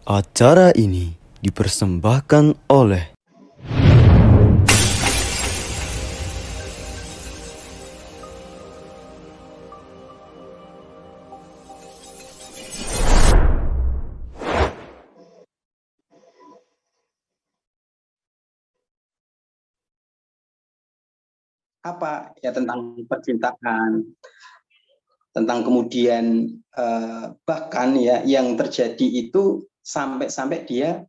Acara ini dipersembahkan oleh apa ya, tentang percintaan, tentang kemudian bahkan ya yang terjadi itu sampai dia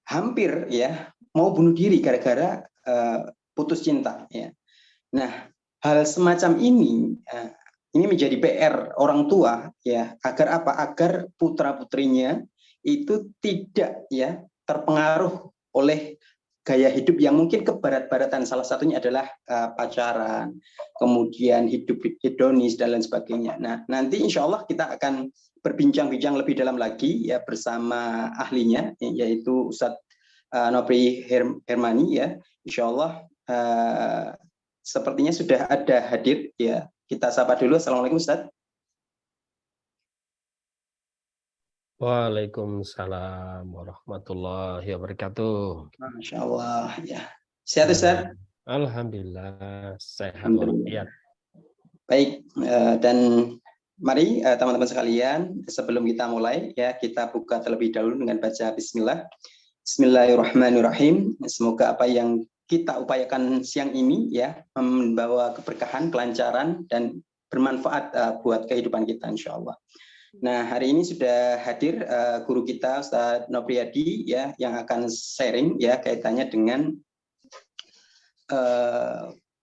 hampir ya mau bunuh diri gara-gara putus cinta ya. Nah, hal semacam ini menjadi PR orang tua ya, agar apa? Agar putra-putrinya itu tidak ya terpengaruh oleh gaya hidup yang mungkin kebarat-baratan. Salah satunya adalah pacaran, kemudian hidup hedonis dan lain sebagainya. Nah, nanti insya Allah kita akan berbincang-bincang lebih dalam lagi ya bersama ahlinya, yaitu Ustadz Nopri Hermani ya. Insya Allah sepertinya sudah ada hadir ya. Kita sapa dulu. Assalamualaikum Ustadz. Waalaikumsalam warahmatullahi wabarakatuh. Masya Allah ya. Sehat Ustadz? Alhamdulillah sehat Alhamdulillah. walafiat. Baik, dan mari teman-teman sekalian, sebelum kita mulai ya, kita buka terlebih dahulu dengan baca bismillah. Bismillahirrahmanirrahim. Semoga apa yang kita upayakan siang ini ya membawa keberkahan, kelancaran dan bermanfaat buat kehidupan kita insya Allah. Nah, hari ini sudah hadir guru kita Ustadz Nopriyadi ya yang akan sharing ya kaitannya dengan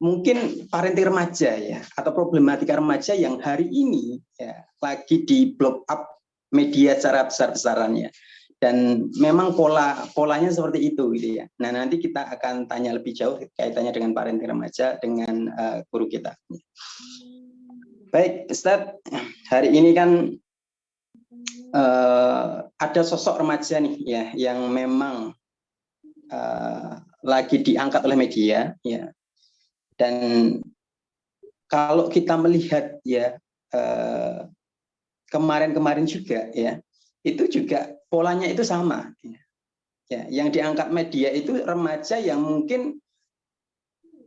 mungkin parenting remaja ya atau problematika remaja yang hari ini ya lagi di blow up media secara besar-besarannya. Dan memang polanya seperti itu gitu ya. Nah, nanti kita akan tanya lebih jauh kaitannya dengan parenting remaja dengan guru kita. Baik, Ustadz, hari ini kan ada sosok remaja nih ya yang memang lagi diangkat oleh media ya. Dan kalau kita melihat ya kemarin-kemarin juga ya, itu juga polanya itu sama. Ya, yang diangkat media itu remaja yang mungkin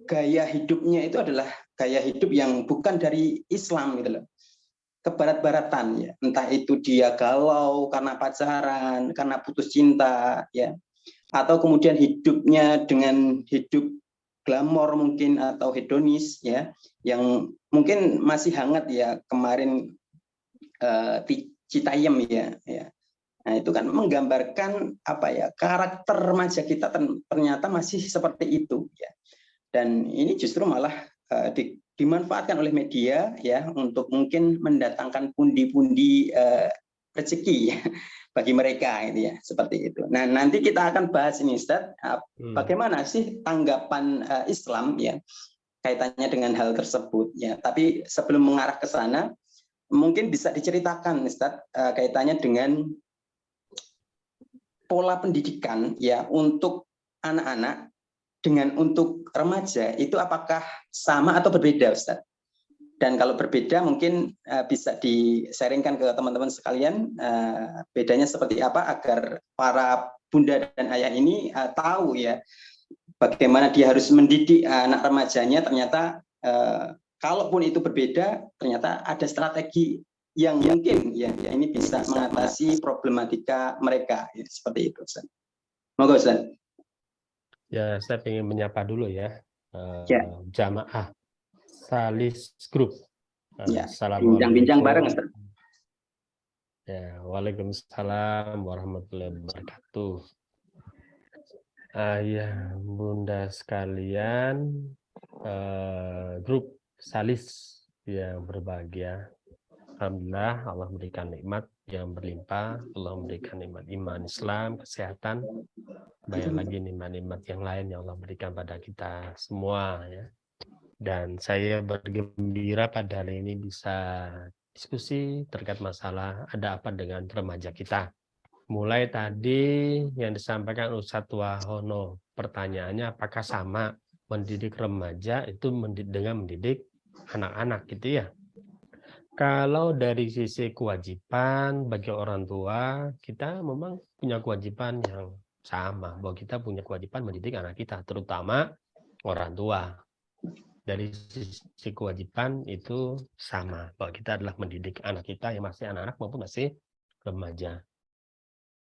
gaya hidupnya itu adalah gaya hidup yang bukan dari Islam gitu loh. Kebarat-baratan ya, entah itu dia galau karena pacaran, karena putus cinta ya, atau kemudian hidupnya dengan hidup glamor mungkin atau hedonis ya, yang mungkin masih hangat ya kemarin Citayam ya. Nah, itu kan menggambarkan apa ya, karakter remaja kita ternyata masih seperti itu ya. Dan ini justru malah dimanfaatkan oleh media ya untuk mungkin mendatangkan pundi-pundi rezeki ya, bagi mereka gitu ya, seperti itu. Nah, nanti kita akan bahas ini Ustaz, bagaimana sih tanggapan Islam ya kaitannya dengan hal tersebut ya. Tapi sebelum mengarah ke sana, mungkin bisa diceritakan Ustaz kaitannya dengan pola pendidikan ya untuk anak-anak dengan untuk remaja itu apakah sama atau berbeda Ustaz? Dan kalau berbeda mungkin bisa di-sharingkan ke teman-teman sekalian bedanya seperti apa agar para bunda dan ayah ini tahu ya bagaimana dia harus mendidik anak remajanya. Ternyata kalaupun itu berbeda ternyata ada strategi yang mungkin ya ini bisa mengatasi problematika mereka ya, seperti itu Ustaz. Monggo Ustaz. Ya, saya ingin menyapa dulu ya, jamaah Salis Group. Ya, Assalamualaikum. bincang-bincang bareng Ustaz. Ya, waalaikumsalam warahmatullahi wabarakatuh. Ya, bunda sekalian, grup Salis yang berbahagia. Alhamdulillah Allah memberikan nikmat yang berlimpah. Allah memberikan nikmat iman Islam, kesehatan, banyak lagi nikmat-nikmat yang lain yang Allah berikan pada kita semua ya. Dan saya bergembira pada hari ini bisa diskusi terkait masalah ada apa dengan remaja kita. Mulai tadi yang disampaikan Ustadz Wahono, pertanyaannya apakah sama mendidik remaja itu dengan mendidik anak-anak gitu ya. Kalau dari sisi kewajiban bagi orang tua, kita memang punya kewajiban yang sama, bahwa kita punya kewajiban mendidik anak kita, terutama orang tua. Dari sisi kewajiban itu sama, bahwa kita adalah mendidik anak kita yang masih anak-anak maupun masih remaja.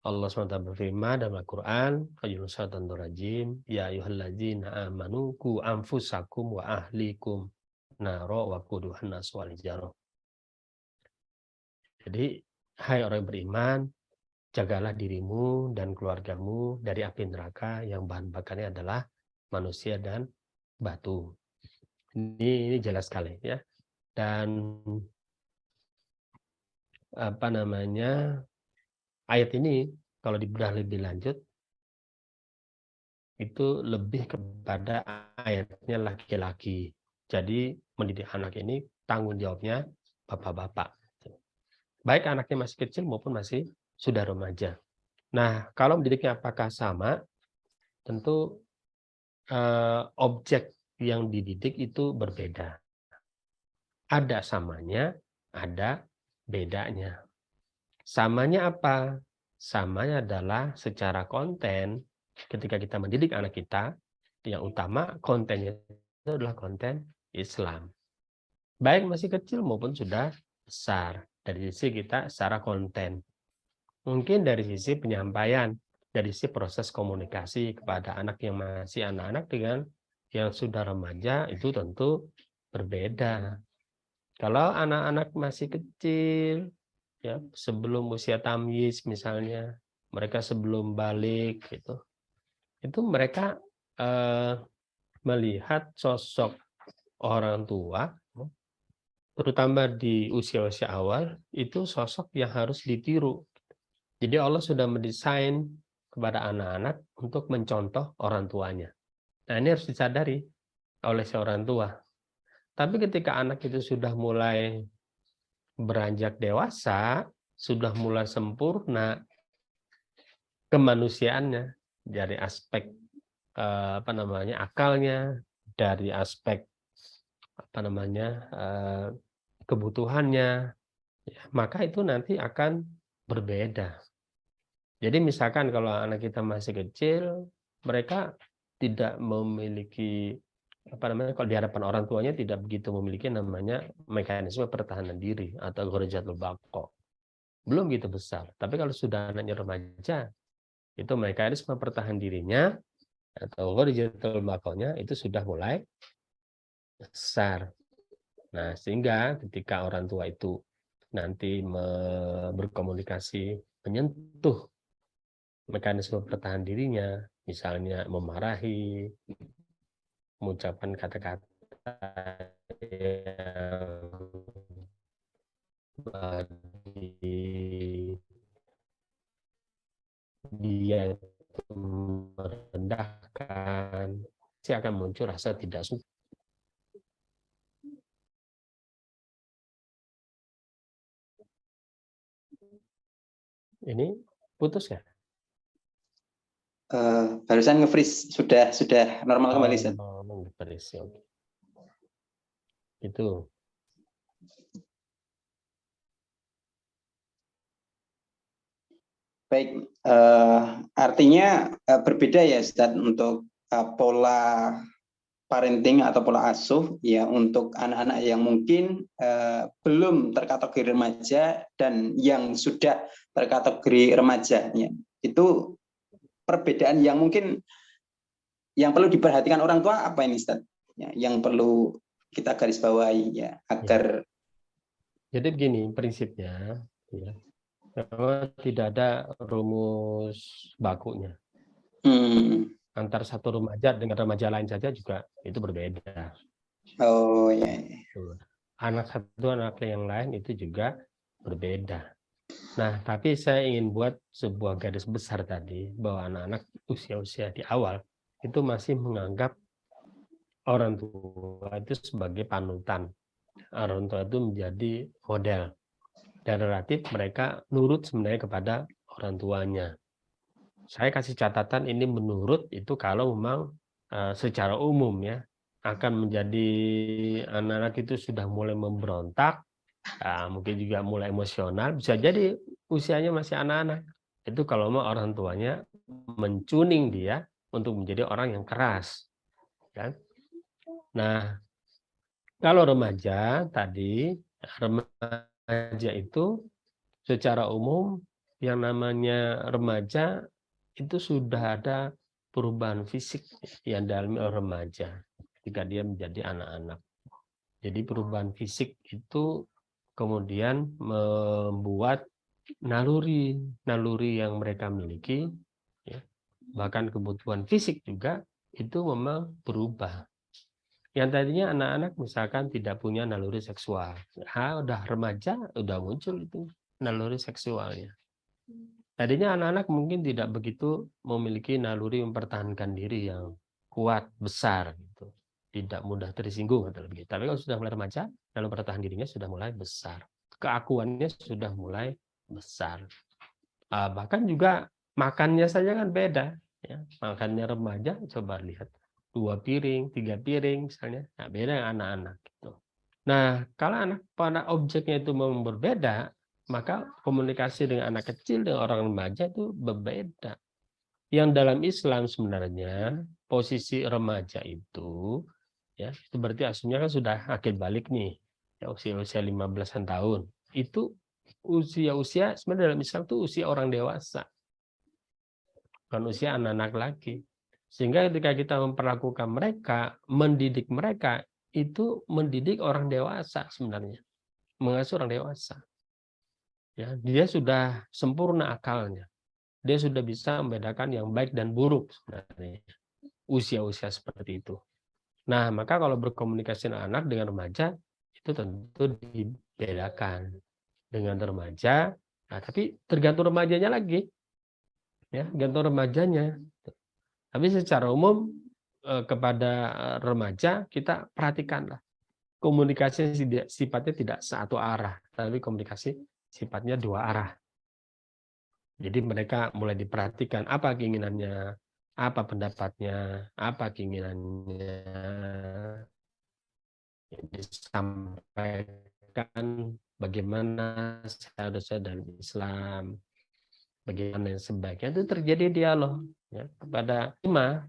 Allah SWT berfirman dalam Al-Quran, rajim, ya ayyuhalladzina amanu qu anfusakum wa ahlikum naro wa quduhan nas wal hijarah. Jadi, hai orang yang beriman, jagalah dirimu dan keluargamu dari api neraka yang bahan bakarnya adalah manusia dan batu. Ini jelas sekali ya. Dan apa namanya, ayat ini kalau dibedah lebih lanjut itu lebih kepada ayatnya laki-laki. Jadi mendidik anak ini tanggung jawabnya bapak-bapak. Baik anaknya masih kecil maupun masih sudah remaja. Nah, kalau mendidiknya apakah sama? Tentu objek yang dididik itu berbeda. Ada samanya, ada bedanya. Samanya apa? Samanya adalah secara konten, ketika kita mendidik anak kita, yang utama kontennya itu adalah konten Islam. Baik masih kecil maupun sudah besar. Dari sisi kita secara konten. Mungkin dari sisi penyampaian, dari sisi proses komunikasi kepada anak yang masih anak-anak dengan yang sudah remaja itu tentu berbeda. Kalau anak-anak masih kecil, ya sebelum usia tamyiz misalnya, mereka sebelum balik gitu, itu mereka melihat sosok orang tua, terutama di usia-usia awal, itu sosok yang harus ditiru. Jadi Allah sudah mendesain kepada anak-anak untuk mencontoh orang tuanya. Nah ini harus disadari oleh seorang tua. Tapi ketika anak itu sudah mulai beranjak dewasa, sudah mulai sempurna kemanusiaannya dari aspek akalnya, dari aspek kebutuhannya, ya, maka itu nanti akan berbeda. Jadi misalkan kalau anak kita masih kecil, mereka tidak memiliki kalau di hadapan orang tuanya tidak begitu memiliki namanya mekanisme pertahanan diri atau ghorizatul baqa. Belum gitu besar. Tapi kalau sudah anaknya remaja, itu mekanisme pertahanan dirinya atau ghorizatul baqanya itu sudah mulai besar. Nah, sehingga ketika orang tua itu nanti berkomunikasi, menyentuh mekanisme pertahanan dirinya, misalnya memarahi, mengucapkan kata-kata yang dia itu merendahkan, pasti akan muncul rasa tidak suka. Ini putus ya? Barusan nge-freeze, sudah normal kembali, Ustaz. Nge-freeze, oke. Itu. Baik, artinya berbeda ya, Ustaz, untuk pola parenting atau pola asuh ya untuk anak-anak yang mungkin belum terkategori remaja dan yang sudah terkategori remaja ya. Itu perbedaan yang mungkin yang perlu diperhatikan orang tua apa ini, Ustaz? Ya, yang perlu kita garis bawahi ya agar Jadi begini prinsipnya ya. Memang tidak ada rumus bakunya. Antara satu remaja dengan remaja lain saja juga itu berbeda. Oh ya. Anak satu anak yang lain itu juga berbeda. Nah, tapi saya ingin buat sebuah garis besar tadi bahwa anak-anak usia-usia di awal itu masih menganggap orang tua itu sebagai panutan. Orang tua itu menjadi model. Dan relatif mereka nurut sebenarnya kepada orang tuanya. Saya kasih catatan ini menurut itu kalau memang secara umum ya, akan menjadi anak-anak itu sudah mulai memberontak, mungkin juga mulai emosional, bisa jadi usianya masih anak-anak. Itu kalau mau orang tuanya mentuning dia untuk menjadi orang yang keras, kan. Nah, kalau remaja tadi, remaja itu secara umum yang namanya remaja itu sudah ada perubahan fisik yang dialami oleh remaja ketika dia menjadi anak-anak. Jadi perubahan fisik itu kemudian membuat naluri yang mereka miliki, ya, bahkan kebutuhan fisik juga itu memang berubah. Yang tadinya anak-anak misalkan tidak punya naluri seksual, udah remaja udah muncul itu naluri seksualnya. Tadinya anak-anak mungkin tidak begitu memiliki naluri mempertahankan diri yang kuat, besar, gitu. Tidak mudah tersinggung, gitu. Tapi kalau sudah mulai remaja, naluri pertahanan dirinya sudah mulai besar. Keakuannya sudah mulai besar. Bahkan juga makannya saja kan beda. Ya. Makannya remaja, coba lihat. 2 piring, 3 piring misalnya. Nah, beda yang anak-anak. Gitu. Nah, kalau anak pada objeknya itu memang berbeda, maka komunikasi dengan anak kecil dengan orang remaja itu berbeda. Yang dalam Islam sebenarnya posisi remaja itu, ya, itu berarti aslinya kan sudah akil balik nih, ya, usia 15-an tahun. Itu usia sebenarnya dalam Islam itu usia orang dewasa, bukan usia anak-anak lagi. Sehingga ketika kita memperlakukan mereka, mendidik mereka, itu mendidik orang dewasa sebenarnya, mengasuh orang dewasa. Ya, dia sudah sempurna akalnya. Dia sudah bisa membedakan yang baik dan buruk sebenarnya. Usia-usia seperti itu. Nah, maka kalau berkomunikasi dengan anak dengan remaja itu tentu dibedakan dengan remaja. Nah, tapi tergantung remajanya lagi. Ya, tergantung remajanya. Tapi secara umum kepada remaja kita perhatikanlah. Komunikasi sifatnya tidak satu arah, tapi komunikasi sifatnya 2 arah. Jadi mereka mulai diperhatikan apa keinginannya, apa pendapatnya, apa keinginannya, disampaikan bagaimana seharusnya dalam Islam, bagaimana yang sebaiknya itu terjadi dialog, ya, kepada lima.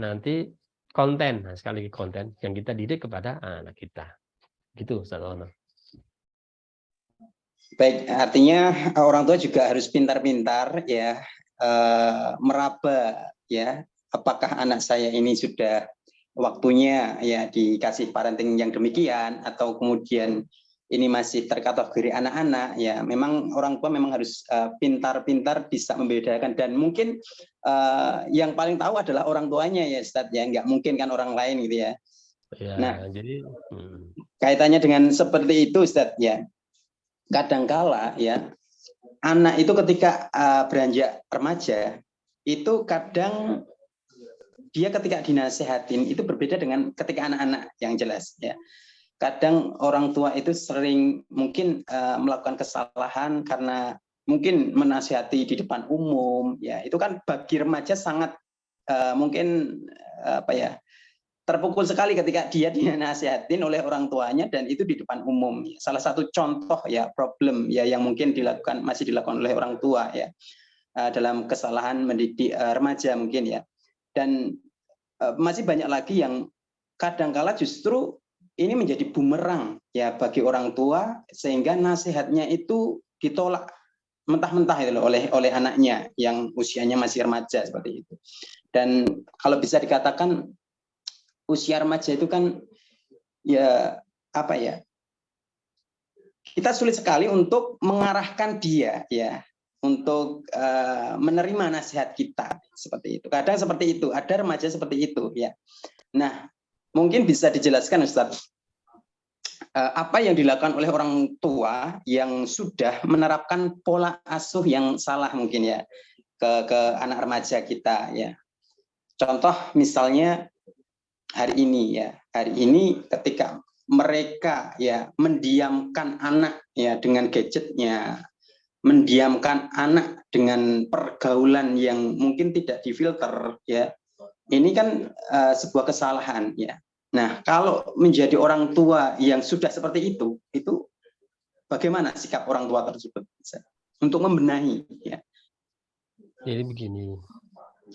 Nanti konten, nah sekali lagi konten yang kita didik kepada anak kita. Gitu, Ustaz Ono. Baik, artinya orang tua juga harus pintar-pintar ya meraba ya apakah anak saya ini sudah waktunya ya dikasih parenting yang demikian atau kemudian ini masih terkategori anak-anak ya memang orang tua memang harus pintar-pintar bisa membedakan dan mungkin yang paling tahu adalah orang tuanya ya Ustadz ya nggak mungkin kan orang lain gitu ya. Ya, Nah jadi kaitannya dengan seperti itu Ustadz ya. Kadangkala ya anak itu ketika beranjak remaja itu kadang dia ketika dinasehatin itu berbeda dengan ketika anak-anak yang jelas ya. Kadang orang tua itu sering mungkin melakukan kesalahan karena mungkin menasihati di depan umum ya itu kan bagi remaja sangat mungkin apa ya terpukul sekali ketika dia dinasihatin oleh orang tuanya dan itu di depan umum. Salah satu contoh ya problem ya yang mungkin masih dilakukan oleh orang tua ya dalam kesalahan mendidik remaja mungkin ya. Dan masih banyak lagi yang kadangkala justru ini menjadi bumerang ya bagi orang tua sehingga nasihatnya itu ditolak mentah-mentah itu loh oleh anaknya yang usianya masih remaja seperti itu. Dan kalau bisa dikatakan usia remaja itu kan ya apa ya kita sulit sekali untuk mengarahkan dia ya untuk menerima nasihat kita seperti itu. Kadang seperti itu, ada remaja seperti itu ya. Nah, mungkin bisa dijelaskan Ustadz apa yang dilakukan oleh orang tua yang sudah menerapkan pola asuh yang salah mungkin ya ke anak remaja kita ya. Contoh misalnya hari ini ketika mereka ya mendiamkan anak ya dengan gadgetnya, mendiamkan anak dengan pergaulan yang mungkin tidak difilter ya, ini kan sebuah kesalahan ya. Nah, kalau menjadi orang tua yang sudah seperti itu bagaimana sikap orang tua tersebut untuk membenahi? Ya. Jadi begini,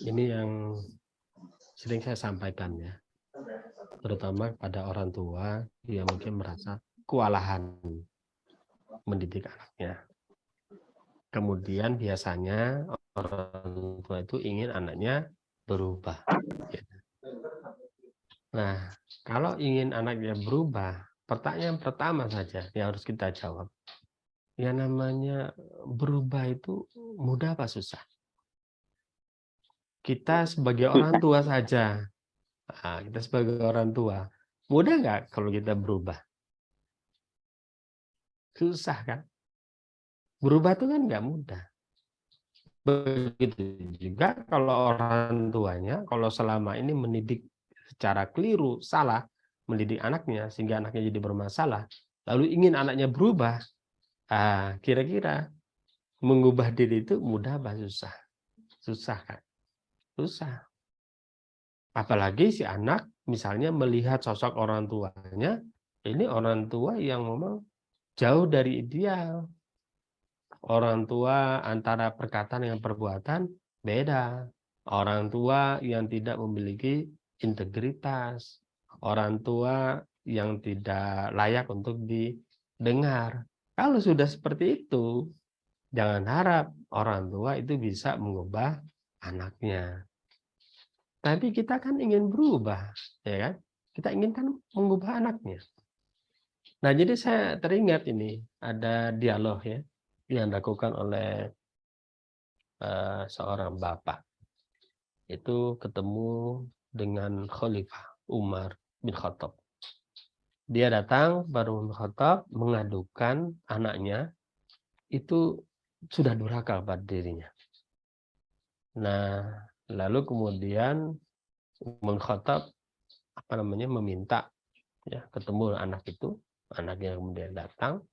ini yang sering saya sampaikan ya, terutama pada orang tua yang mungkin merasa kewalahan mendidik anaknya. Kemudian biasanya orang tua itu ingin anaknya berubah. Nah, kalau ingin anaknya berubah, pertanyaan pertama saja yang harus kita jawab. Yang namanya berubah itu mudah apa susah? Kita sebagai orang tua saja, kita sebagai orang tua, mudah nggak kalau kita berubah? Susah kan? Berubah itu kan nggak mudah. Begitu juga kalau orang tuanya, kalau selama ini mendidik secara keliru, salah, mendidik anaknya sehingga anaknya jadi bermasalah, lalu ingin anaknya berubah, kira-kira mengubah diri itu mudah apa susah? Susah kan? Susah. Apalagi si anak misalnya melihat sosok orang tuanya, ini orang tua yang memang jauh dari ideal. Orang tua antara perkataan dengan perbuatan beda. Orang tua yang tidak memiliki integritas. Orang tua yang tidak layak untuk didengar. Kalau sudah seperti itu, jangan harap orang tua itu bisa mengubah anaknya. Tapi kita kan ingin berubah, ya kan? Kita ingin kan mengubah anaknya. Nah, jadi saya teringat ini ada dialog ya yang dilakukan oleh seorang bapak. Itu ketemu dengan Khalifah Umar bin Khattab. Dia datang baru bin Khattab mengadukan anaknya itu sudah durhaka pada dirinya. Nah, lalu kemudian Umar bin Khattab meminta ya ketemu anak itu, anaknya kemudian datang,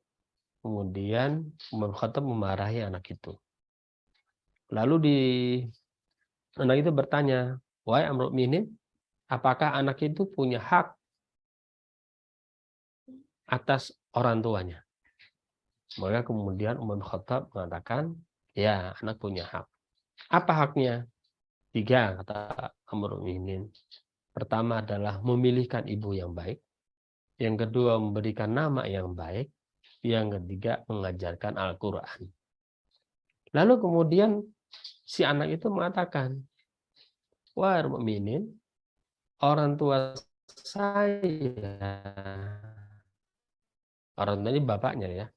kemudian Umar bin Khattab memarahi anak itu. Lalu anak itu bertanya, wahai Amrul Mukminin, apakah anak itu punya hak atas orang tuanya? Maka kemudian Umar bin Khattab mengatakan, ya anak punya hak. Apa haknya? 3 kata Amrul Mukminin. Pertama adalah memilihkan ibu yang baik. Yang kedua memberikan nama yang baik. Yang ketiga mengajarkan Al-Quran. Lalu kemudian si anak itu mengatakan, wahai mukminin, orang tua saya, orang tua ini bapaknya ya,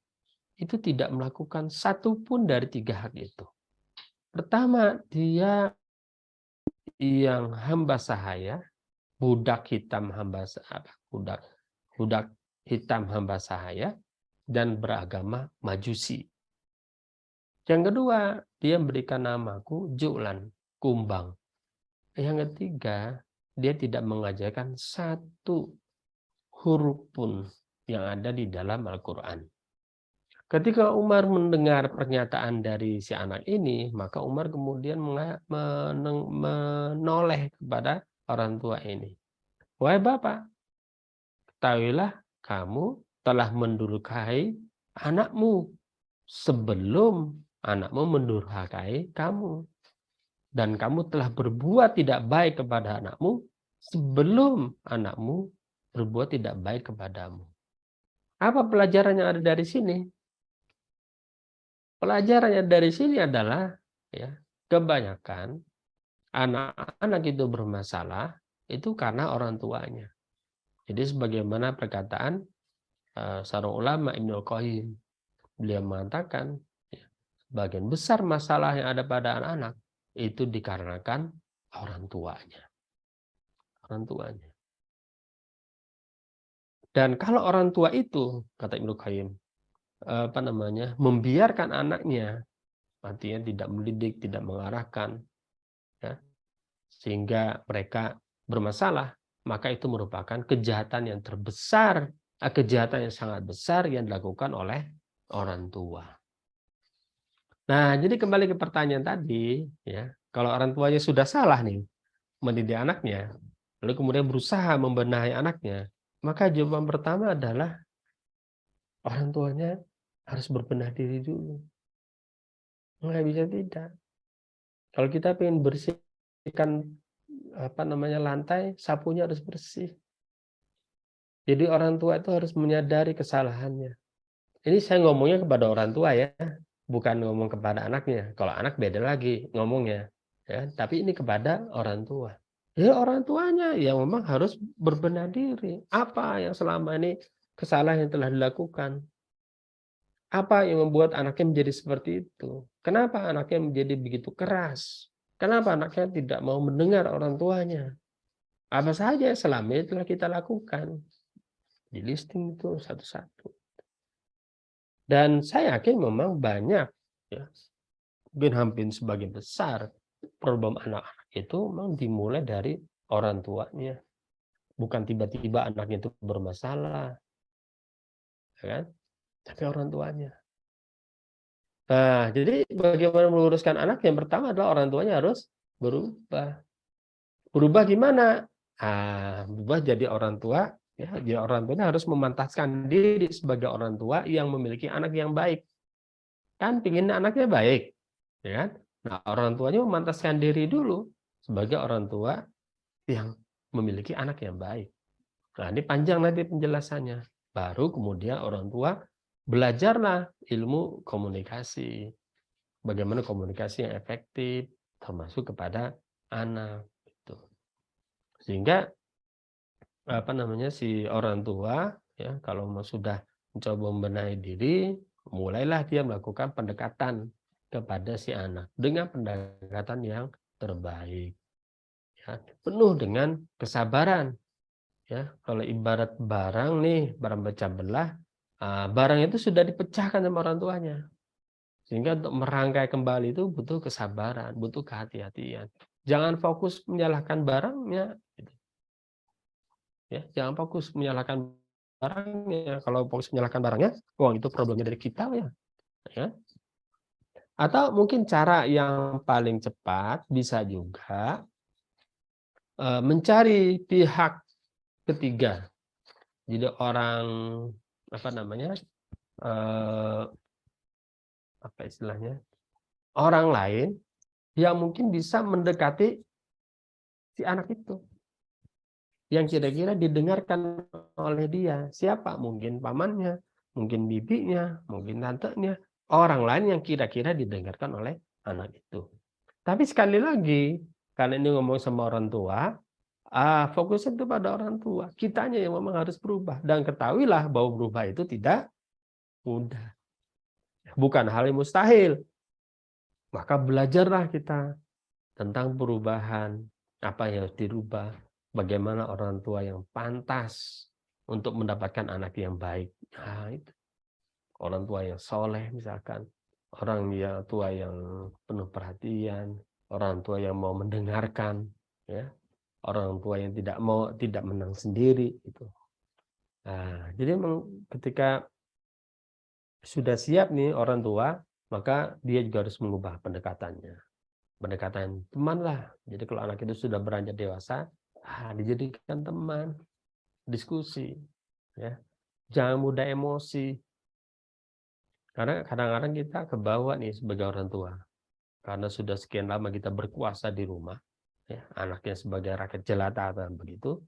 itu tidak melakukan satupun dari 3 hak itu. Pertama, dia yang hamba sahaya, budak hitam hamba budak hitam hamba sahaya, dan beragama Majusi. Yang kedua, dia memberikan namaku Ju'lan, kumbang. Yang ketiga, dia tidak mengajarkan satu huruf pun yang ada di dalam Al-Quran. Ketika Umar mendengar pernyataan dari si anak ini, maka Umar kemudian menoleh kepada orang tua ini. Wahai Bapak, ketahuilah kamu telah mendurhakai anakmu sebelum anakmu mendurhakai kamu. Dan kamu telah berbuat tidak baik kepada anakmu sebelum anakmu berbuat tidak baik kepadamu. Apa pelajaran yang ada dari sini? Pelajarannya dari sini adalah ya, kebanyakan anak-anak itu bermasalah itu karena orang tuanya. Jadi sebagaimana perkataan seorang ulama Ibnu Qayyim, beliau mengatakan ya, bagian besar masalah yang ada pada anak-anak itu dikarenakan orang tuanya. Orang tuanya. Dan kalau orang tua itu, kata Ibnu Qayyim, membiarkan anaknya, artinya tidak mendidik, tidak mengarahkan, ya, sehingga mereka bermasalah, maka itu merupakan kejahatan yang terbesar, kejahatan yang sangat besar yang dilakukan oleh orang tua. Nah, jadi kembali ke pertanyaan tadi, ya, kalau orang tuanya sudah salah nih mendidik anaknya, lalu kemudian berusaha membenahi anaknya, maka jawaban pertama adalah orang tuanya harus berbenah diri dulu. Nggak bisa tidak. Kalau kita pengen bersihkan lantai, sapunya harus bersih. Jadi orang tua itu harus menyadari kesalahannya. Ini saya ngomongnya kepada orang tua ya, bukan ngomong kepada anaknya. Kalau anak beda lagi ngomongnya, ya. Tapi ini kepada orang tua. Ya orang tuanya yang memang harus berbenah diri. Apa yang selama ini kesalahan yang telah dilakukan? Apa yang membuat anaknya menjadi seperti itu? Kenapa anaknya menjadi begitu keras? Kenapa anaknya tidak mau mendengar orang tuanya? Apa saja selama ini telah kita lakukan? Di listing itu satu-satu. Dan saya yakin memang banyak, ya, mungkin hampir sebagian besar problem anak-anak itu memang dimulai dari orang tuanya. Bukan tiba-tiba anaknya itu bermasalah, ya kan? Tapi orang tuanya. Nah, jadi bagaimana meluruskan anak? Yang pertama adalah orang tuanya harus berubah. Berubah gimana? Berubah jadi orang tua, ya, jadi orang tuanya harus memantaskan diri sebagai orang tua yang memiliki anak yang baik. Kan pingin anaknya baik, ya kan? Nah, orang tuanya memantaskan diri dulu sebagai orang tua yang memiliki anak yang baik. Nah, ini panjang nanti penjelasannya. Baru kemudian orang tua belajarlah ilmu komunikasi. Bagaimana komunikasi yang efektif, termasuk kepada anak. Gitu. Sehingga si orang tua, ya, kalau sudah mencoba membenahi diri, mulailah dia melakukan pendekatan kepada si anak dengan pendekatan yang terbaik. Ya, penuh dengan kesabaran. Ya, kalau ibarat barang nih, barang pecah belah, barang itu sudah dipecahkan sama orang tuanya. Sehingga untuk merangkai kembali itu butuh kesabaran, butuh kehati-hatian. Jangan fokus menyalahkan barangnya. Gitu. Ya, jangan fokus menyalahkan barangnya. Kalau fokus menyalahkan barangnya, itu problemnya dari kita ya. Ya. Atau mungkin cara yang paling cepat bisa juga mencari pihak ketiga. Jadi orang istilahnya? Orang lain yang mungkin bisa mendekati si anak itu. Yang kira-kira didengarkan oleh dia. Siapa? Mungkin pamannya, mungkin bibinya, mungkin tantenya. Orang lain yang kira-kira didengarkan oleh anak itu. Tapi sekali lagi, karena ini ngomong sama orang tua, fokusnya itu pada orang tua. Kitanya yang memang harus berubah. Dan ketahuilah bahwa berubah itu tidak mudah. Bukan hal yang mustahil. Maka belajarlah kita tentang perubahan, apa yang harus dirubah, bagaimana orang tua yang pantas untuk mendapatkan anak yang baik. Nah, itu. Orang tua yang soleh misalkan, orang tua yang penuh perhatian, orang tua yang mau mendengarkan, ya, orang tua yang tidak menang sendiri, itu. Nah, jadi memang ketika sudah siap nih orang tua, maka dia juga harus mengubah pendekatannya. Pendekatan teman lah. Jadi kalau anak itu sudah beranjak dewasa, dijadikan teman, diskusi, ya. Jangan mudah emosi. Karena kadang-kadang kita kebawa nih sebagai orang tua. Karena sudah sekian lama kita berkuasa di rumah, ya, anaknya sebagai rakyat jelata atau begitu,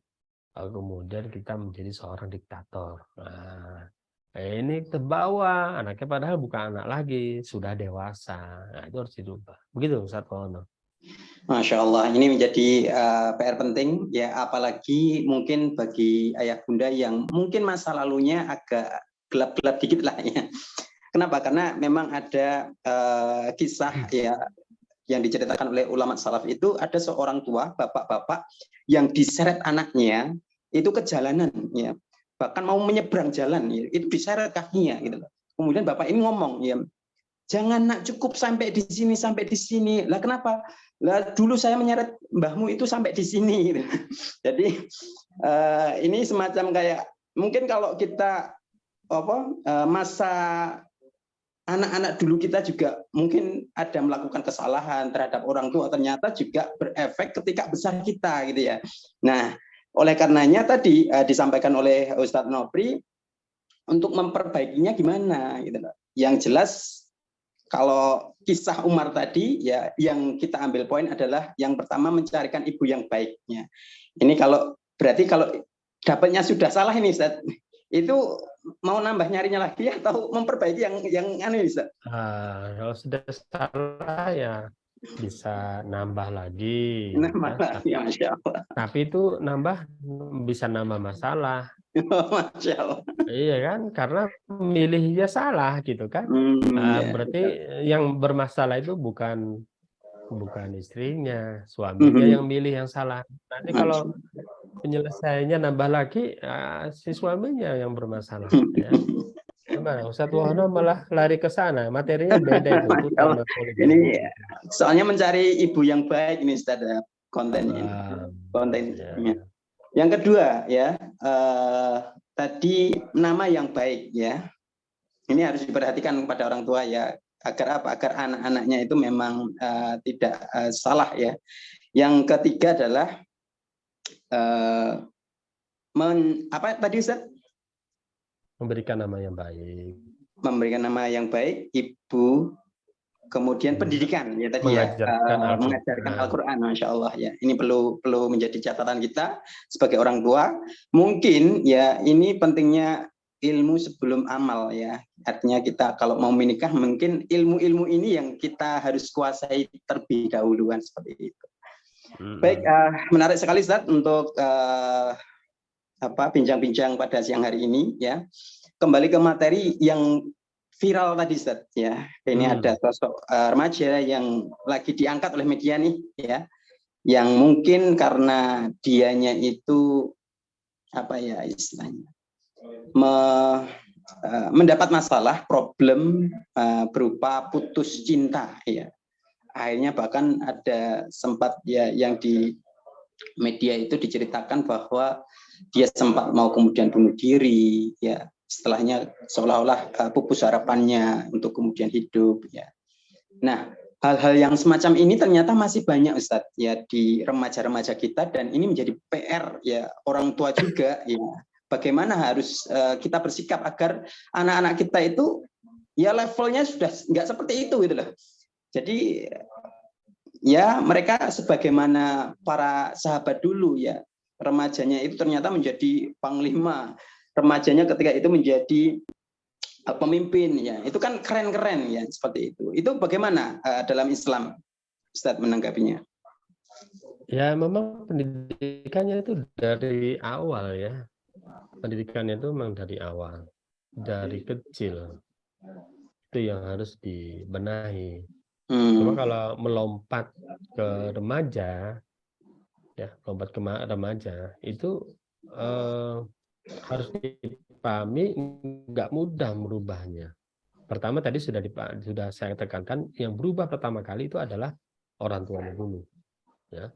kemudian kita menjadi seorang diktator. Nah, ini terbawa, anaknya padahal bukan anak lagi, sudah dewasa. Nah, itu harus dirubah. Begitu, Ustaz Maulana. Masya Allah, ini menjadi PR penting ya, apalagi mungkin bagi ayah bunda yang mungkin masa lalunya agak gelap-gelap dikit lah ya. Kenapa? Karena memang ada kisah ya yang diceritakan oleh ulama salaf itu, ada seorang tua, bapak-bapak yang diseret anaknya itu ke jalanan ya. Bahkan mau menyeberang jalan ya, itu diseret kakinya gitu. Kemudian bapak ini ngomong ya, jangan nak, cukup sampai di sini. Lah kenapa? Lah dulu saya menyeret mbahmu itu sampai di sini gitu. Jadi ini semacam kayak mungkin kalau kita masa anak-anak dulu kita juga mungkin ada melakukan kesalahan terhadap orang tua, ternyata juga berefek ketika besar kita gitu ya. Nah, oleh karenanya tadi disampaikan oleh Ustadz Nopri untuk memperbaikinya gimana gitu loh. Yang jelas kalau kisah Umar tadi ya yang kita ambil poin adalah yang pertama mencarikan ibu yang baiknya. Ini kalau berarti kalau dapatnya sudah salah ini Ustaz, itu mau nambah nyarinya lagi atau memperbaiki yang aneh Ustaz? Kalau sudah salah ya bisa nambah lagi. Nambah lagi, Masya Allah. Tapi itu bisa nambah masalah. Masya Allah. Iya kan, karena milihnya salah gitu kan. Ya, Berarti yang bermasalah itu bukan istrinya, suaminya yang milih yang salah. Nanti kalau penyelesaiannya nambah lagi, si suaminya yang bermasalah. Ya. Gimana? Ustadz Wahana malah lari ke sana, materinya beda itu. Itu tema ini soalnya mencari ibu yang baik ini Ustaz kontennya. Ya. Yang kedua ya, tadi nama yang baik ya. Ini harus diperhatikan kepada orang tua ya, agar apa? Agar anak-anaknya itu memang tidak salah ya. Yang ketiga adalah apa tadi Ustaz? Memberikan nama yang baik. Memberikan nama yang baik, ibu, kemudian pendidikan ya tadi mengajarkan Al-Qur'an, Masya Allah ya. Ini perlu menjadi catatan kita sebagai orang tua. Mungkin ya ini pentingnya ilmu sebelum amal ya. Artinya kita kalau mau menikah mungkin ilmu-ilmu ini yang kita harus kuasai terlebih dahuluan seperti itu. Baik, menarik sekali Ustaz untuk bincang-bincang pada siang hari ini ya. Kembali ke materi yang viral tadi Ustaz ya. Ini ada sosok remaja yang lagi diangkat oleh media nih ya. Yang mungkin karena dianya itu apa ya istilahnya mendapat masalah problem berupa putus cinta ya. Akhirnya bahkan ada sempat ya yang di media itu diceritakan bahwa dia sempat mau kemudian bunuh diri ya, setelahnya seolah-olah pupus harapannya untuk kemudian hidup ya. Nah, hal-hal yang semacam ini ternyata masih banyak Ustadz ya di remaja-remaja kita, dan ini menjadi PR ya orang tua juga ya. Bagaimana harus kita bersikap agar anak-anak kita itu ya levelnya sudah nggak seperti itu gitu loh. Jadi ya mereka sebagaimana para sahabat dulu ya, remajanya itu ternyata menjadi panglima, remajanya ketika itu menjadi pemimpin ya, itu kan keren-keren ya seperti itu. Itu bagaimana dalam Islam Ustadz menanggapinya? Ya memang pendidikannya itu dari awal ya, pendidikannya itu memang dari awal, dari kecil itu yang harus dibenahi. Cuma kalau melompat ke remaja, ya lompat ke remaja itu harus dipahami nggak mudah merubahnya. Pertama tadi sudah saya tekankan, yang berubah pertama kali itu adalah orang tuanya dulu. Ya.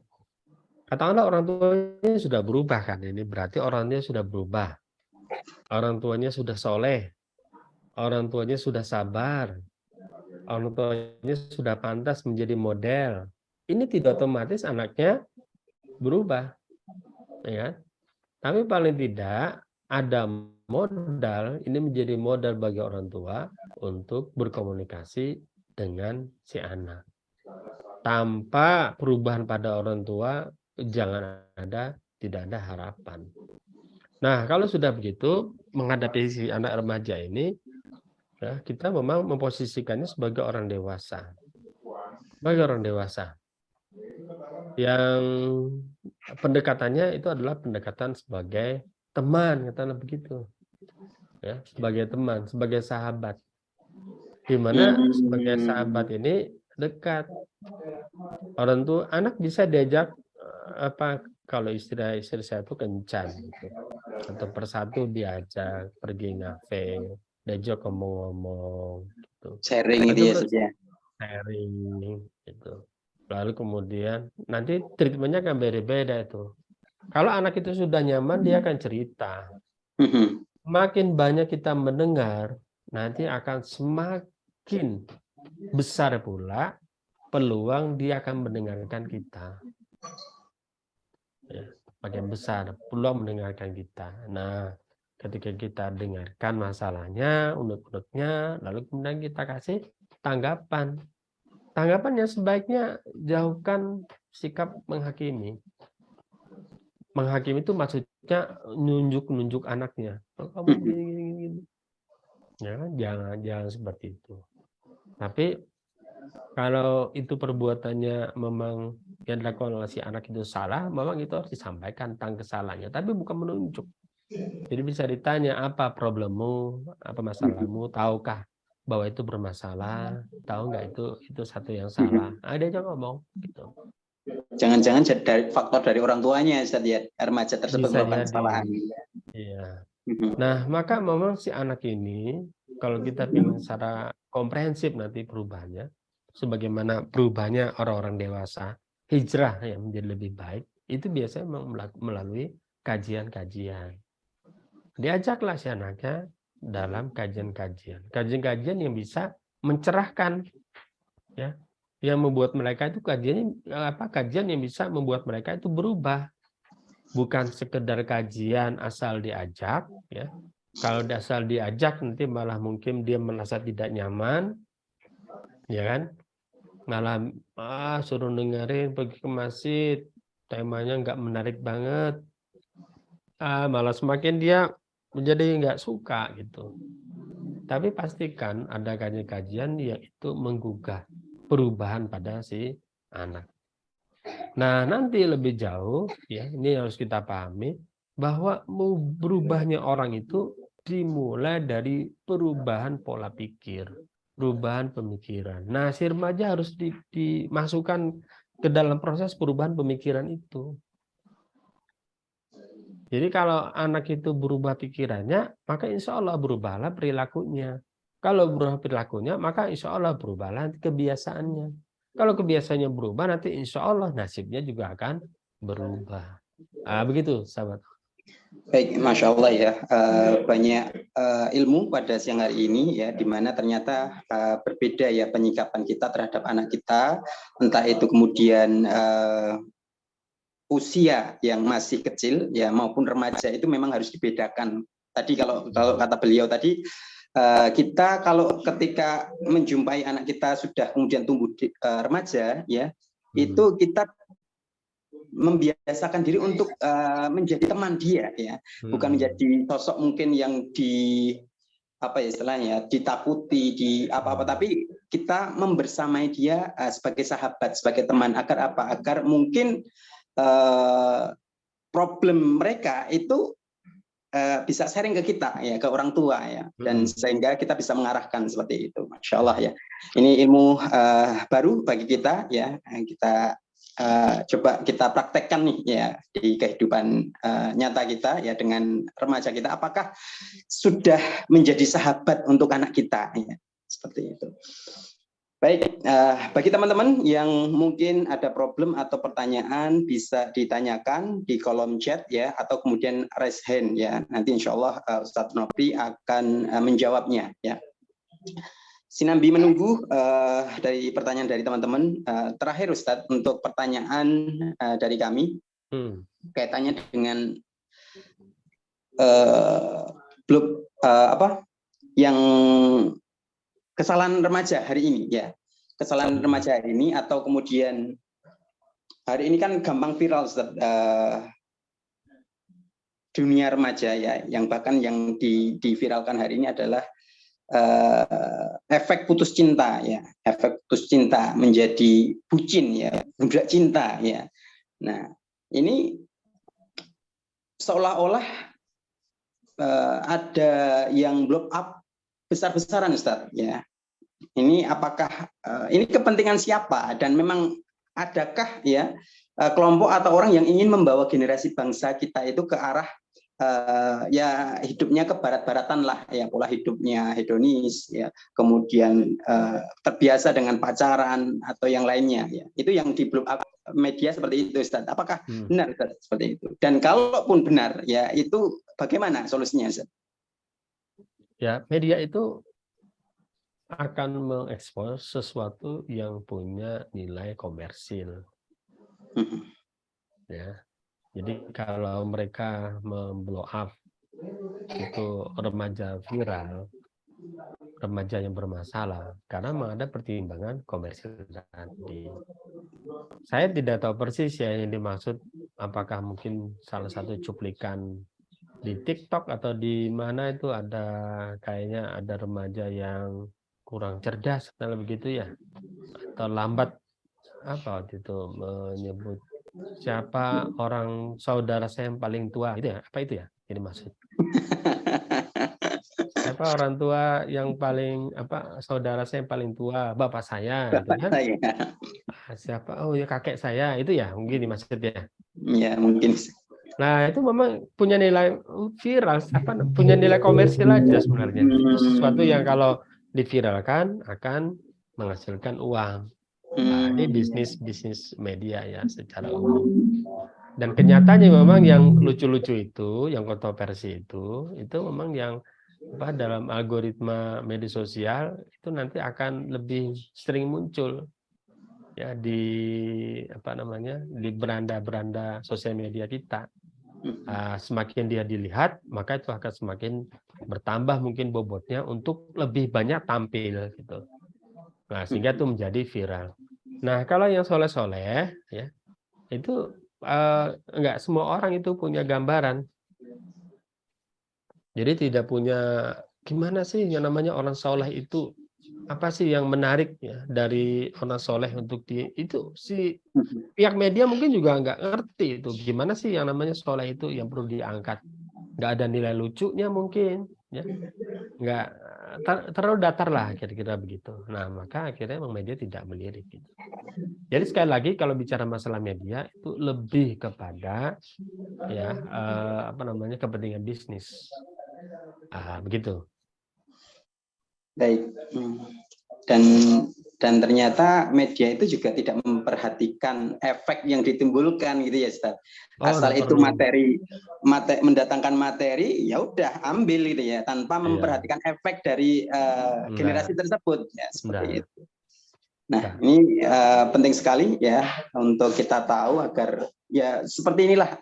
Katakanlah orang tuanya sudah berubah kan, ini berarti orangnya sudah berubah. Orang tuanya sudah soleh, orang tuanya sudah sabar, orang tuanya sudah pantas menjadi model. Ini tidak otomatis anaknya berubah, ya. Tapi paling tidak ada modal, ini menjadi modal bagi orang tua untuk berkomunikasi dengan si anak. Tanpa perubahan pada orang tua, tidak ada harapan. Nah, kalau sudah begitu, menghadapi si anak remaja ini, ya, kita memang memposisikannya sebagai orang dewasa. Sebagai orang dewasa. Yang pendekatannya itu adalah pendekatan sebagai teman, katakanlah begitu. Ya, sebagai teman, sebagai sahabat. Di mana sebagai sahabat ini dekat. Orang tua anak bisa diajak kalau istri saya itu kencan gitu. Atau persatu diajak pergi ngafe, diajak ngomong-ngomong gitu. Sharing itu ya. Sharing gitu. Lalu kemudian nanti treatmentnya akan beda-beda itu. Kalau anak itu sudah nyaman, dia akan cerita. Makin banyak kita mendengar, nanti akan semakin semakin besar pula peluang dia akan mendengarkan kita. Ya, makin besar peluang mendengarkan kita. Nah, ketika kita dengarkan masalahnya, unek-uneknya, lalu kemudian kita kasih tanggapan. Tanggapannya sebaiknya jauhkan sikap menghakimi. Menghakimi itu maksudnya nunjuk-nunjuk anaknya. Oh, kamu gini. Ya kan? Jangan seperti itu. Tapi kalau itu perbuatannya memang yang dilakukan oleh si anak itu salah, memang itu harus disampaikan tentang kesalahannya, tapi bukan menunjuk. Jadi bisa ditanya, apa problemmu, apa masalahmu, tahukah bahwa itu bermasalah, tahu nggak itu satu yang salah. Ada aja ngomong gitu. Jangan-jangan dari faktor dari orang tuanya, Ustaz, ya, remaja tersebut Bisa melakukan jadi. kesalahan. Iya. Nah, maka memang si anak ini, kalau kita ingin secara komprehensif nanti perubahannya, sebagaimana perubahannya orang-orang dewasa, hijrah yang menjadi lebih baik, itu biasanya memang melalui kajian-kajian. Diajaklah si anaknya dalam kajian-kajian. Kajian-kajian yang bisa mencerahkan, ya, yang membuat mereka itu kajian yang bisa membuat mereka itu berubah. Bukan sekedar kajian asal diajak, ya. Kalau asal diajak nanti malah mungkin dia merasa tidak nyaman, ya kan? Malah suruh dengerin pergi ke masjid, temanya nggak menarik banget. Malah semakin dia menjadi nggak suka gitu. Tapi pastikan ada kajian-kajian yang itu menggugah perubahan pada si anak. Nah, nanti lebih jauh, ya, ini harus kita pahami bahwa berubahnya orang itu dimulai dari perubahan pola pikir, perubahan pemikiran. Nah, si remaja harus dimasukkan ke dalam proses perubahan pemikiran itu. Jadi kalau anak itu berubah pikirannya, maka insya Allah berubahlah perilakunya. Kalau berubah perilakunya, maka insya Allah berubahlah kebiasaannya. Kalau kebiasaannya berubah, nanti insya Allah nasibnya juga akan berubah. Begitu, sahabat. Baik, Masya Allah ya, banyak ilmu pada siang hari ini ya, di mana ternyata berbeda ya penyikapan kita terhadap anak kita, entah itu kemudian usia yang masih kecil ya maupun remaja, itu memang harus dibedakan. Tadi kalau kata beliau tadi, kita kalau ketika menjumpai anak kita sudah kemudian tumbuh remaja ya, itu kita membiasakan diri untuk menjadi teman dia ya, bukan menjadi sosok mungkin yang apa ya istilahnya, ditakuti di apa-apa, tapi kita membersamai dia sebagai sahabat, sebagai teman, agar apa? Agar mungkin problem mereka itu bisa sharing ke kita ya, ke orang tua ya, dan sehingga kita bisa mengarahkan seperti itu. Masya Allah ya, ini ilmu baru bagi kita ya, kita coba kita praktekkan nih ya di kehidupan nyata kita ya, dengan remaja kita, apakah sudah menjadi sahabat untuk anak kita ya, seperti itu. Baik, bagi teman-teman yang mungkin ada problem atau pertanyaan, bisa ditanyakan di kolom chat ya, atau kemudian raise hand ya. Nanti insya Allah Ustadz Nofri akan menjawabnya ya. Sinambi menunggu dari pertanyaan dari teman-teman. Terakhir Ustadz, untuk pertanyaan dari kami kaitannya dengan yang kesalahan remaja hari ini ya, kesalahan remaja hari ini, atau kemudian hari ini kan gampang viral Ustaz, dunia remaja ya, yang bahkan yang diviralkan hari ini adalah efek putus cinta ya, efek putus cinta menjadi bucin ya, budak cinta ya. Nah, ini seolah-olah ada yang blow up besar-besaran Ustaz ya. Ini apakah ini kepentingan siapa, dan memang adakah ya kelompok atau orang yang ingin membawa generasi bangsa kita itu ke arah ya hidupnya ke barat-baratan lah ya, pola hidupnya hedonis ya, kemudian terbiasa dengan pacaran atau yang lainnya ya. Itu yang di blow up media seperti itu Ustaz. Apakah benar Ustaz seperti itu? Dan kalaupun benar ya, itu bagaimana solusinya Ustaz? Ya, media itu akan mengekspos sesuatu yang punya nilai komersil, Mhm. ya. Jadi kalau mereka memblow up itu remaja viral, remaja yang bermasalah, karena memang ada pertimbangan komersil tadi. Saya tidak tahu persis ya yang dimaksud, apakah mungkin salah satu cuplikan di TikTok atau di mana itu ada kayaknya ada remaja yang kurang cerdas kalau begitu ya, atau lambat apa waktu itu menyebut siapa orang saudara saya yang paling tua itu ya, apa itu ya ini maksud? Siapa orang tua yang paling apa saudara saya yang paling tua, bapak saya gitu Bapak kan? saya. Siapa? Oh ya kakek saya itu ya mungkin dimaksudnya. Ya, mungkin. Nah, itu memang punya nilai viral, apa, punya nilai komersil aja sebenarnya. Itu sesuatu yang kalau diviralkan akan menghasilkan uang. Nah, ini bisnis media ya secara umum. Dan kenyataannya memang yang lucu-lucu itu, yang kontroversi itu memang yang apa dalam algoritma media sosial itu nanti akan lebih sering muncul ya di apa namanya di beranda-beranda sosial media kita. Semakin dia dilihat, maka itu akan semakin bertambah mungkin bobotnya untuk lebih banyak tampil gitu. Nah, sehingga itu menjadi viral. Nah, kalau yang soleh-soleh ya, itu enggak semua orang itu punya gambaran. Jadi tidak punya gimana sih yang namanya orang soleh itu apa sih yang menarik ya dari orang soleh untuk itu si pihak media mungkin juga nggak ngerti itu gimana sih yang namanya soleh itu yang perlu diangkat. Nggak ada nilai lucunya mungkin, ya. Nggak terlalu datar lah kira-kira begitu. Nah, maka akhirnya memang media tidak melirik gitu. Jadi sekali lagi kalau bicara masalah media itu lebih kepada ya apa namanya kepentingan bisnis. Begitu. Baik. Dan ternyata media itu juga tidak memperhatikan efek yang ditimbulkan gitu ya, Ustaz. Oh, Asal nggak itu perlu. mendatangkan materi, ya udah ambil gitu ya, tanpa Iya, memperhatikan efek dari enggak, generasi tersebut ya, seperti enggak, itu. Nah, enggak. ini penting sekali ya untuk kita tahu agar ya seperti inilah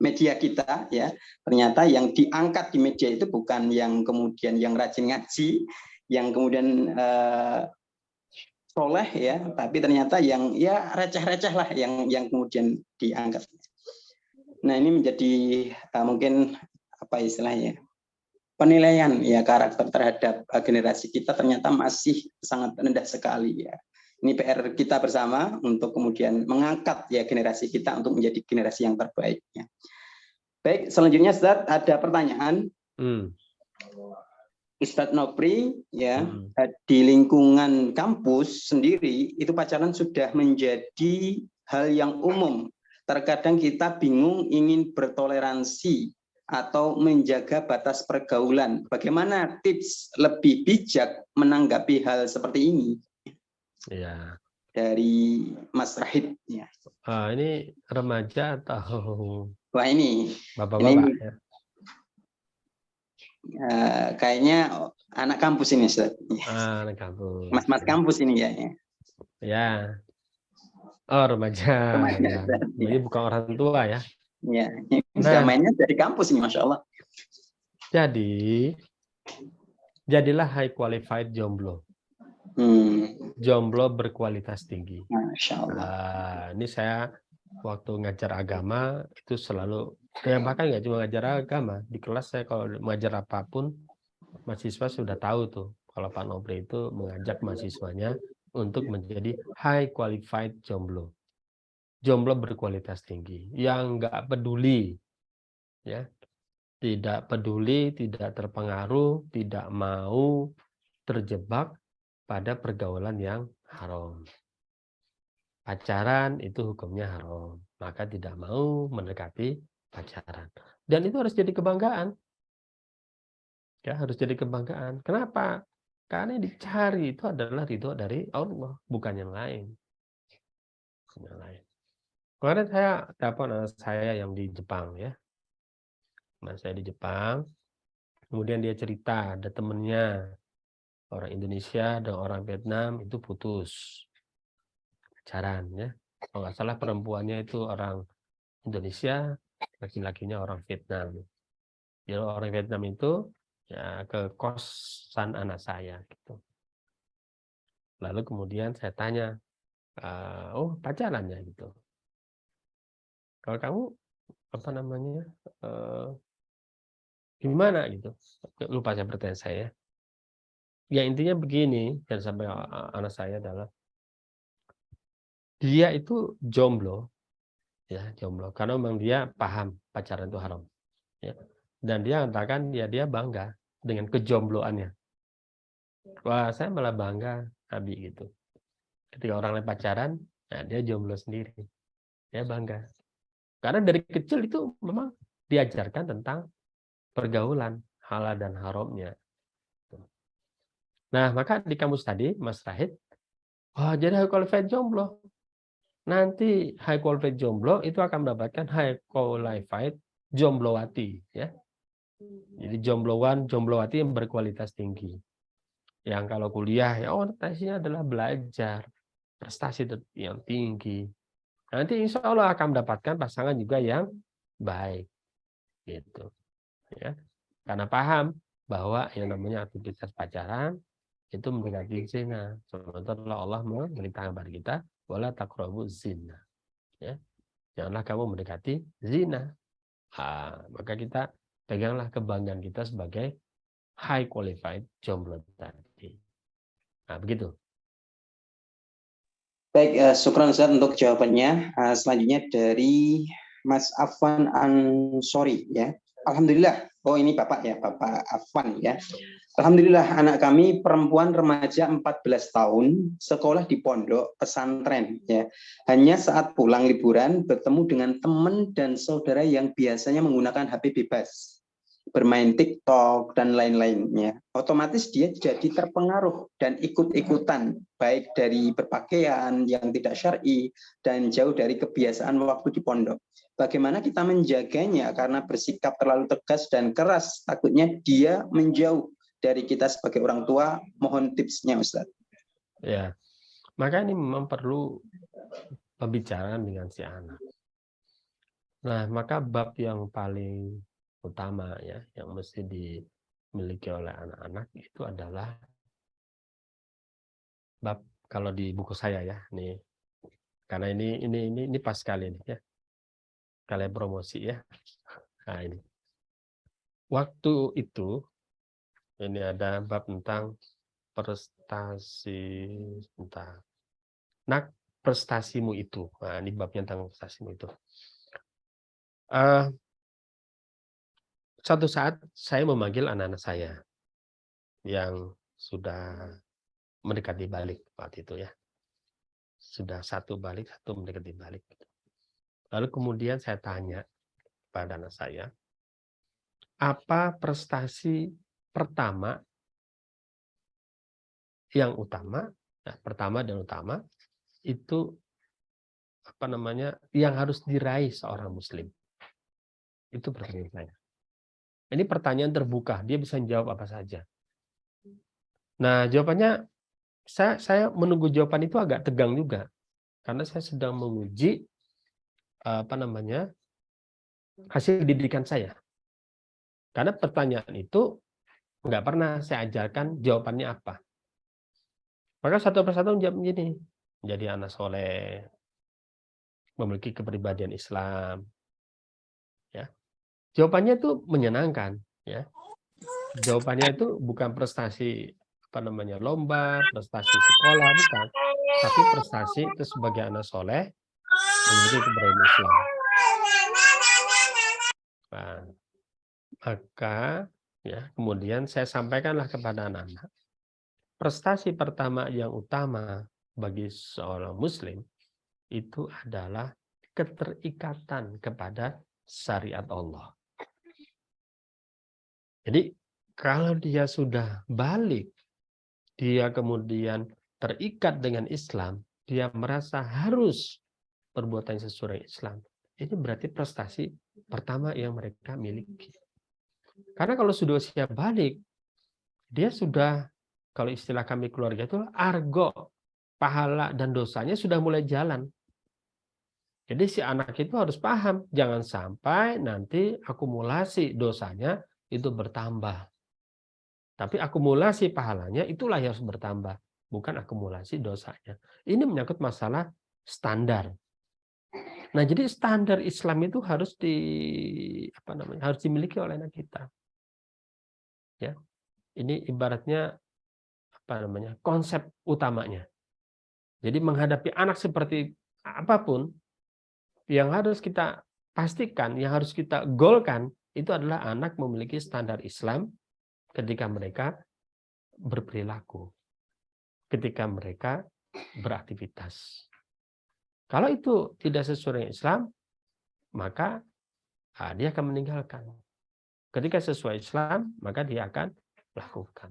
media kita ya. Ternyata yang diangkat di media itu bukan yang kemudian yang rajin ngaji, yang kemudian soleh ya, tapi ternyata yang ya receh-receh lah yang kemudian diangkat. Nah, ini menjadi mungkin apa istilahnya? Penilaian ya karakter terhadap generasi kita ternyata masih sangat rendah sekali ya. Ini PR kita bersama untuk kemudian mengangkat ya generasi kita untuk menjadi generasi yang terbaik ya. Baik, selanjutnya Ustadz ada pertanyaan. Ustadz Nopri ya, di lingkungan kampus sendiri itu pacaran sudah menjadi hal yang umum. Terkadang kita bingung ingin bertoleransi atau menjaga batas pergaulan. Bagaimana tips lebih bijak menanggapi hal seperti ini? Iya. Dari Mas Rahid ya. Ini remaja atau Wah ini bapak-bapak ya? Kayaknya anak kampus ini, Ustaz. Anak kampus. Mas-mas Ya. kampus ini ya. Ya. Oh, remaja. Remaja, Ya. Ustaz. Ini bukan orang tua ya. Ya, ini sudah Nah, mainnya dari kampus ini, Masya Allah. jadi jadilah high qualified jomblo. Jomblo berkualitas tinggi. Masya Allah. Ini saya waktu ngajar agama itu selalu, ya bahkan nggak cuma ngajar agama, di kelas saya kalau mengajar apapun, mahasiswa sudah tahu tuh, kalau Pak Nopri itu mengajak mahasiswanya untuk menjadi high qualified jomblo. Jomblo berkualitas tinggi, yang nggak peduli, ya, tidak peduli, tidak terpengaruh, tidak mau terjebak pada pergaulan yang haram. Pacaran itu hukumnya haram, maka tidak mau mendekati pacaran. Dan itu harus jadi kebanggaan. Ya, harus jadi kebanggaan. Kenapa? Karena yang dicari itu adalah ridho dari Allah, bukan yang lain. Bukan yang lain. Kemarin saya telepon anak saya yang di Jepang ya. Nah, saya di Jepang, kemudian dia cerita ada temennya orang Indonesia dan orang Vietnam itu putus pacaran ya. Kalau nggak salah perempuannya itu orang Indonesia, laki-lakinya orang Vietnam. Jadi orang Vietnam itu ya ke kosan anak saya gitu. Lalu kemudian saya tanya, oh pacaran ya gitu. Kalau kamu apa namanya gimana gitu? Lupa saya pertanyaan saya. Ya intinya begini yang sampai anak saya adalah dia itu jomblo ya jomblo karena memang dia paham pacaran itu haram ya dan dia katakan ya dia bangga dengan kejombloannya. Wah saya malah bangga Abi gitu ketika orang lain pacaran nah dia jomblo sendiri dia bangga karena dari kecil itu memang diajarkan tentang pergaulan halal dan haramnya. Nah maka di kamus tadi Mas Rahid jadi high qualified jomblo nanti high qualified jomblo itu akan mendapatkan high qualified jomblowati ya. Jadi jomblowan, jomblowati yang berkualitas tinggi. Yang kalau kuliah ya orientasinya adalah belajar, prestasi yang tinggi. Nanti insya Allah akan mendapatkan pasangan juga yang baik, gitu. Ya, karena paham bahwa yang namanya aktivitas pacaran itu mendekati zina. Sementara Allah memerintahkan kepada kita, wala taqrabuz zina. Ya, janganlah kamu mendekati zina. Maka kita peganglah kebanggaan kita sebagai high qualified jomblo tadi. Nah, begitu. Baik, syukran Ustaz untuk jawabannya. Selanjutnya dari Mas Afwan Ansori ya. Alhamdulillah. Oh ini Bapak ya, Bapak Afwan ya. Alhamdulillah anak kami perempuan remaja 14 tahun sekolah di pondok pesantren ya. Hanya saat pulang liburan bertemu dengan teman dan saudara yang biasanya menggunakan HP bebas, bermain TikTok dan lain-lainnya. Otomatis dia jadi terpengaruh dan ikut-ikutan baik dari berpakaian yang tidak syar'i dan jauh dari kebiasaan waktu di pondok. Bagaimana kita menjaganya karena bersikap terlalu tegas dan keras, takutnya dia menjauh dari kita sebagai orang tua. Mohon tipsnya Ustaz. Ya, maka ini memang perlu pembicaraan dengan si anak. Nah, maka bab yang paling utama ya, yang mesti dimiliki oleh anak-anak itu adalah bab kalau di buku saya ya, nih. Karena ini pas sekali nih ya. Kalian promosi ya. Nah, ini. Waktu itu ini ada bab tentang prestasi entah nak prestasimu itu. Nah, ini babnya tentang prestasimu itu. Suatu saat saya memanggil anak-anak saya yang sudah mendekati balik waktu itu ya. Sudah satu balik, satu mendekati balik. Lalu kemudian saya tanya pada anak saya, apa prestasi pertama yang utama, nah, pertama dan utama itu apa namanya yang harus diraih seorang muslim? Itu pertanyaan saya. Ini pertanyaan terbuka, dia bisa menjawab apa saja. Nah, jawabannya saya menunggu jawaban itu agak tegang juga karena saya sedang menguji apa namanya hasil didikan saya. Karena pertanyaan itu nggak pernah saya ajarkan jawabannya apa. Maka satu persatu menjawab begini, menjadi anak soleh, memiliki kepribadian Islam, ya. Jawabannya itu menyenangkan, ya. Jawabannya itu bukan prestasi apa namanya lomba, prestasi sekolah, bukan, tapi prestasi itu sebagai anak soleh memiliki kepribadian Islam. Nah, maka ya kemudian saya sampaikanlah kepada anak-anak prestasi pertama yang utama bagi seorang muslim itu adalah keterikatan kepada syariat Allah. Jadi kalau dia sudah balik, dia kemudian terikat dengan Islam, dia merasa harus perbuatan sesuai Islam. Ini berarti prestasi pertama yang mereka miliki. Karena kalau sudah siap balik, dia sudah kalau istilah kami keluarga itu argo, pahala dan dosanya sudah mulai jalan. Jadi si anak itu harus paham, jangan sampai nanti akumulasi dosanya itu bertambah. Tapi akumulasi pahalanya itulah yang harus bertambah, bukan akumulasi dosanya. Ini menyangkut masalah standar. Nah, jadi standar Islam itu harus harus dimiliki oleh anak kita. Ya. Ini ibaratnya konsep utamanya. Jadi menghadapi anak seperti apapun yang harus kita pastikan, yang harus kita goalkan itu adalah anak memiliki standar Islam ketika mereka berperilaku, ketika mereka beraktivitas. Kalau itu tidak sesuai dengan Islam, maka dia akan meninggalkan. Ketika sesuai Islam, maka dia akan lakukan.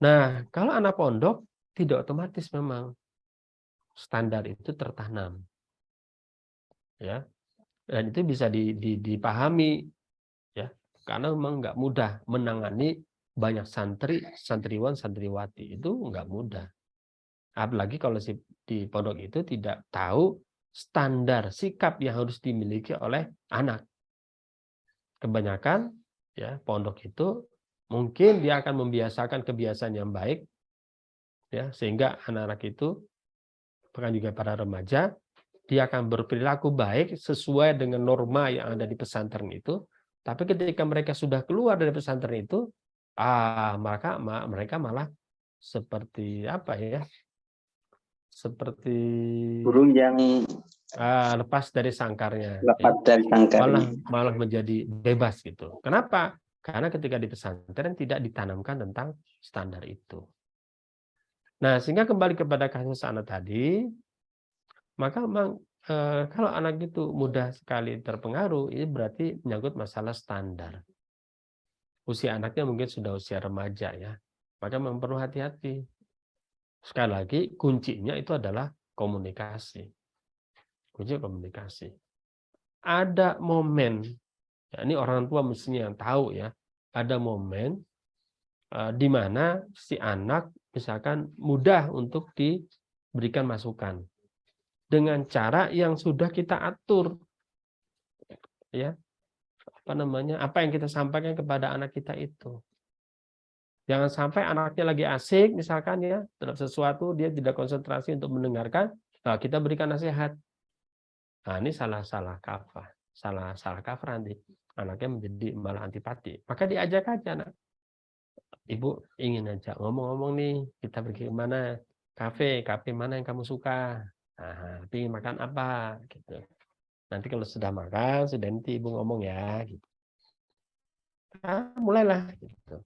Nah, kalau anak pondok, tidak otomatis memang standar itu tertanam. Ya, dan itu bisa dipahami, ya, karena memang nggak mudah menangani banyak santri, santriwan, santriwati itu nggak mudah. Apalagi kalau di pondok itu tidak tahu standar sikap yang harus dimiliki oleh anak. Kebanyakan ya pondok itu mungkin dia akan membiasakan kebiasaan yang baik, ya, sehingga anak-anak itu bahkan juga para remaja dia akan berperilaku baik sesuai dengan norma yang ada di pesantren itu. Tapi ketika mereka sudah keluar dari pesantren itu, mereka malah seperti apa ya? Seperti Burung yang lepas dari sangkarnya, lepas ya. dari sangkarnya. Malah menjadi bebas gitu. Kenapa? Karena ketika di pesantren tidak ditanamkan tentang standar itu. Nah, sehingga kembali kepada kasus anak tadi, maka memang kalau anak itu mudah sekali terpengaruh, ini berarti menyangkut masalah standar. Usia anaknya mungkin sudah usia remaja ya, maka memang perlu hati-hati. Sekali lagi, kuncinya itu adalah komunikasi. Kunci komunikasi. Ada momen, ya ini orang tua mestinya yang tahu ya, ada momen di mana si anak misalkan mudah untuk diberikan masukan dengan cara yang sudah kita atur, ya, apa yang kita sampaikan kepada anak kita itu. Jangan sampai anaknya lagi asik misalkan ya terhadap sesuatu, dia tidak konsentrasi untuk mendengarkan, kita berikan nasihat. Nah, ini salah kaprah nanti anaknya menjadi malah antipati. Maka diajak aja anak, ibu ingin aja ngomong-ngomong nih, kita pergi kemana, kafe mana yang kamu suka. Nah, ingin makan apa gitu. Nanti kalau sudah makan, sudah nanti ibu ngomong ya gitu. Mulailah gitu.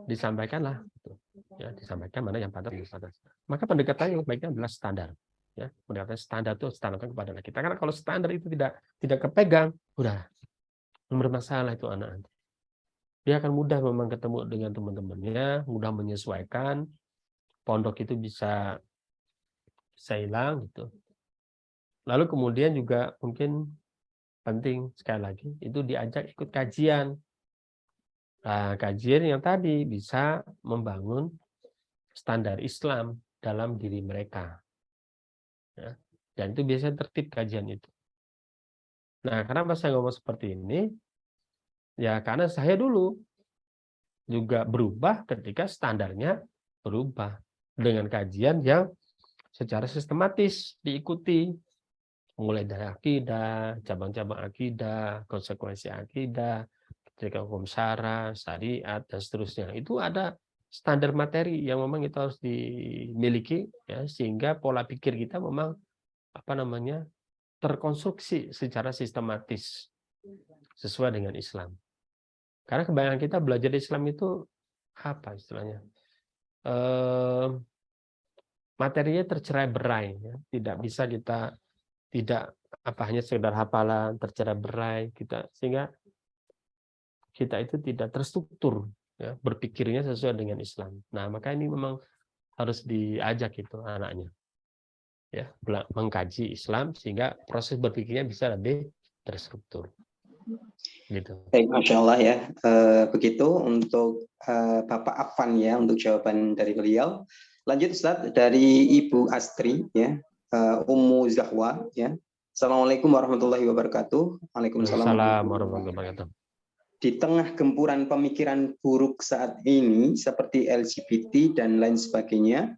Disampaikanlah gitu. Ya, disampaikan mana yang pantas. Maka pendekatan yang baiknya adalah standar. Ya, pendekatan standar itu standarkan kepada anak kita. Karena kalau standar itu tidak kepegang, udah bermasalah itu anak. Dia akan mudah memang ketemu dengan teman-temannya, mudah menyesuaikan. Pondok itu bisa hilang gitu. Lalu kemudian juga mungkin penting sekali lagi itu diajak ikut kajian. Nah, kajian yang tadi bisa membangun standar Islam dalam diri mereka. Ya. Dan itu biasanya tertib kajian itu. Nah, kenapa saya ngomong seperti ini? Ya, karena saya dulu juga berubah ketika standarnya berubah. Dengan kajian yang secara sistematis diikuti. Mulai dari akidah, cabang-cabang akidah, konsekuensi akidah, ketika hukum syara, syariat, dan seterusnya. Itu ada standar materi yang memang itu harus dimiliki, ya, sehingga pola pikir kita memang terkonstruksi secara sistematis sesuai dengan Islam. Karena kebanyakan kita belajar Islam itu apa istilahnya? Materinya tercerai-berai, ya. Tidak bisa kita hanya sekedar hafalan tercerai-berai kita, sehingga kita itu tidak terstruktur, ya, berpikirnya sesuai dengan Islam. Nah, maka ini memang harus diajak itu anaknya, ya, mengkaji Islam sehingga proses berpikirnya bisa lebih terstruktur. Gitu. Baik, Masya Allah ya. Begitu untuk Bapak Afan ya, untuk jawaban dari beliau. Lanjut Ustaz, dari Ibu Astri ya, Ummu Zahwa ya. Assalamualaikum warahmatullahi wabarakatuh. Waalaikumsalam Waalaikumsalam warahmatullahi warahmatullahi wabarakatuh. wabarakatuh. Di tengah gempuran pemikiran buruk saat ini, seperti LGBT dan lain sebagainya,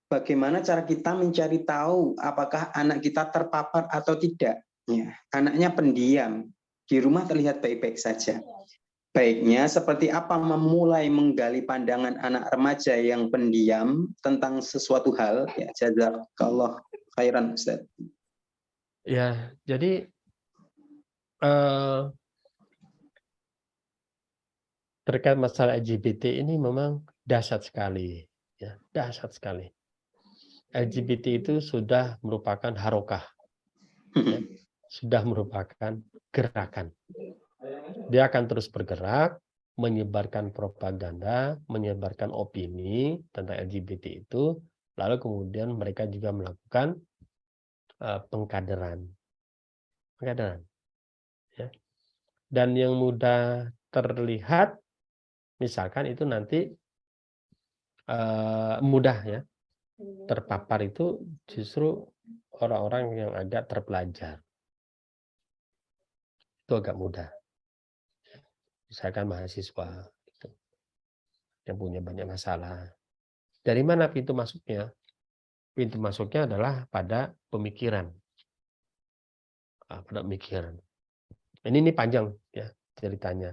bagaimana cara kita mencari tahu apakah anak kita terpapar atau tidak? Ya, anaknya pendiam, di rumah terlihat baik-baik saja. Baiknya seperti apa memulai menggali pandangan anak remaja yang pendiam tentang sesuatu hal? Ya, jazakallah khairan, Ustaz. Ya, jadi terkait masalah LGBT ini memang dahsyat sekali, ya, dahsyat sekali. LGBT itu sudah merupakan harokah, ya, sudah merupakan gerakan. Dia akan terus bergerak, menyebarkan propaganda, menyebarkan opini tentang LGBT itu, lalu kemudian mereka juga melakukan pengkaderan, ya. Dan yang mudah terlihat, misalkan itu nanti mudah ya terpapar itu justru orang-orang yang agak terpelajar, itu agak mudah. Misalkan mahasiswa gitu, yang punya banyak masalah. Dari mana pintu masuknya? Pintu masuknya adalah pada pemikiran. Pada pemikiran. Ini panjang ya ceritanya.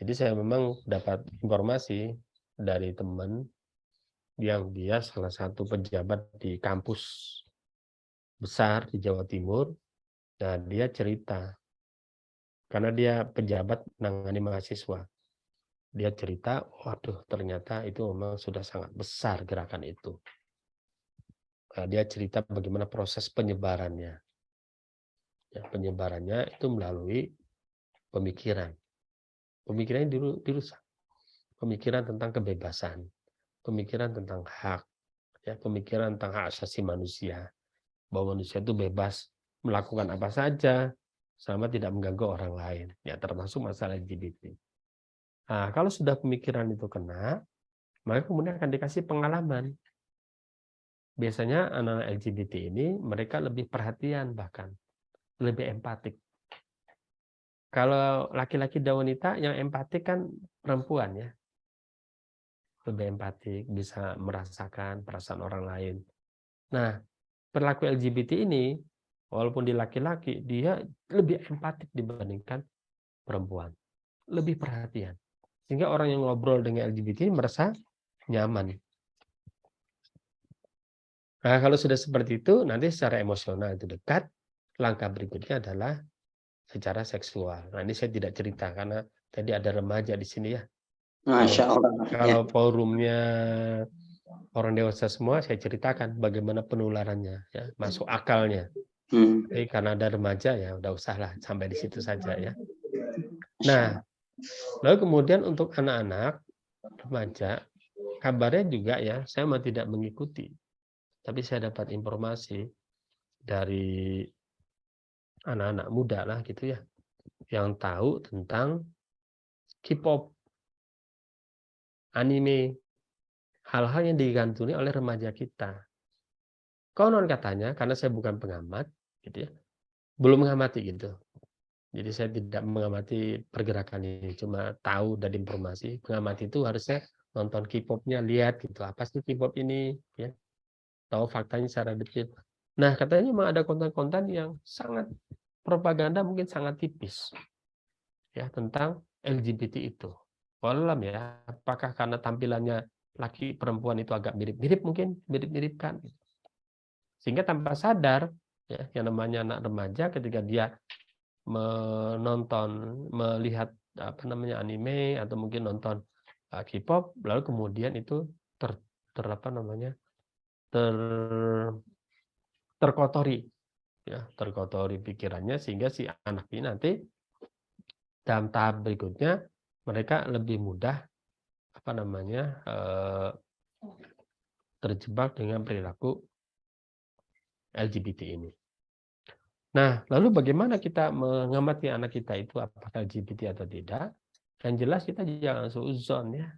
Jadi saya memang dapat informasi dari teman yang dia salah satu pejabat di kampus besar di Jawa Timur. Nah, dia cerita karena dia pejabat menangani mahasiswa. Dia cerita, waduh ternyata itu memang sudah sangat besar gerakan itu. Nah, dia cerita bagaimana proses penyebarannya. Ya, penyebarannya itu melalui pemikiran. Pemikirannya dirusak. Pemikiran tentang kebebasan, pemikiran tentang hak, ya, pemikiran tentang hak asasi manusia. Bahwa manusia itu bebas melakukan apa saja selama tidak mengganggu orang lain. Ya, termasuk masalah LGBT. Nah, kalau sudah pemikiran itu kena, maka kemudian akan dikasih pengalaman. Biasanya anak-anak LGBT ini mereka lebih perhatian, bahkan lebih empatik. Kalau laki-laki dan wanita yang empatik kan perempuan ya. Lebih empatik, bisa merasakan perasaan orang lain. Nah, perilaku LGBT ini walaupun di laki-laki dia lebih empatik dibandingkan perempuan. Lebih perhatian. Sehingga orang yang ngobrol dengan LGBT ini merasa nyaman. Nah, kalau sudah seperti itu, nanti secara emosional itu dekat, langkah berikutnya adalah secara seksual. Nah, ini saya tidak cerita karena tadi ada remaja di sini ya. Masya Allah. Kalau forumnya orang dewasa semua, saya ceritakan bagaimana penularannya, ya, masuk akalnya. Tapi karena ada remaja ya, udah usahlah sampai di situ saja ya. Nah, lalu kemudian untuk anak-anak remaja, kabarnya juga ya, saya mau tidak mengikuti. Tapi saya dapat informasi dari anak-anak muda lah gitu ya, yang tahu tentang K-pop, anime, hal-hal yang digantungin oleh remaja kita. Konon katanya, karena saya bukan pengamat, gitu ya, belum mengamati gitu. Jadi saya tidak mengamati pergerakan ini, cuma tahu dari informasi. Pengamati itu harusnya nonton K-pop-nya, lihat gitu, apa sih K-pop ini, ya, tahu faktanya secara detail. Nah, katanya memang ada konten-konten yang sangat propaganda mungkin sangat tipis, ya, tentang LGBT itu. Walau ya, apakah karena tampilannya laki perempuan itu agak mirip-mirip mungkin, mirip-mirip kan. Sehingga tanpa sadar, ya, yang namanya anak remaja ketika dia melihat apa namanya anime atau mungkin nonton K-pop, lalu kemudian itu terkotori, ya, terkotori pikirannya sehingga si anak ini nanti dalam tahap berikutnya mereka lebih mudah apa namanya terjebak dengan perilaku LGBT ini. Nah, lalu bagaimana kita mengamati anak kita itu apakah LGBT atau tidak? Yang jelas kita jangan suudzon ya.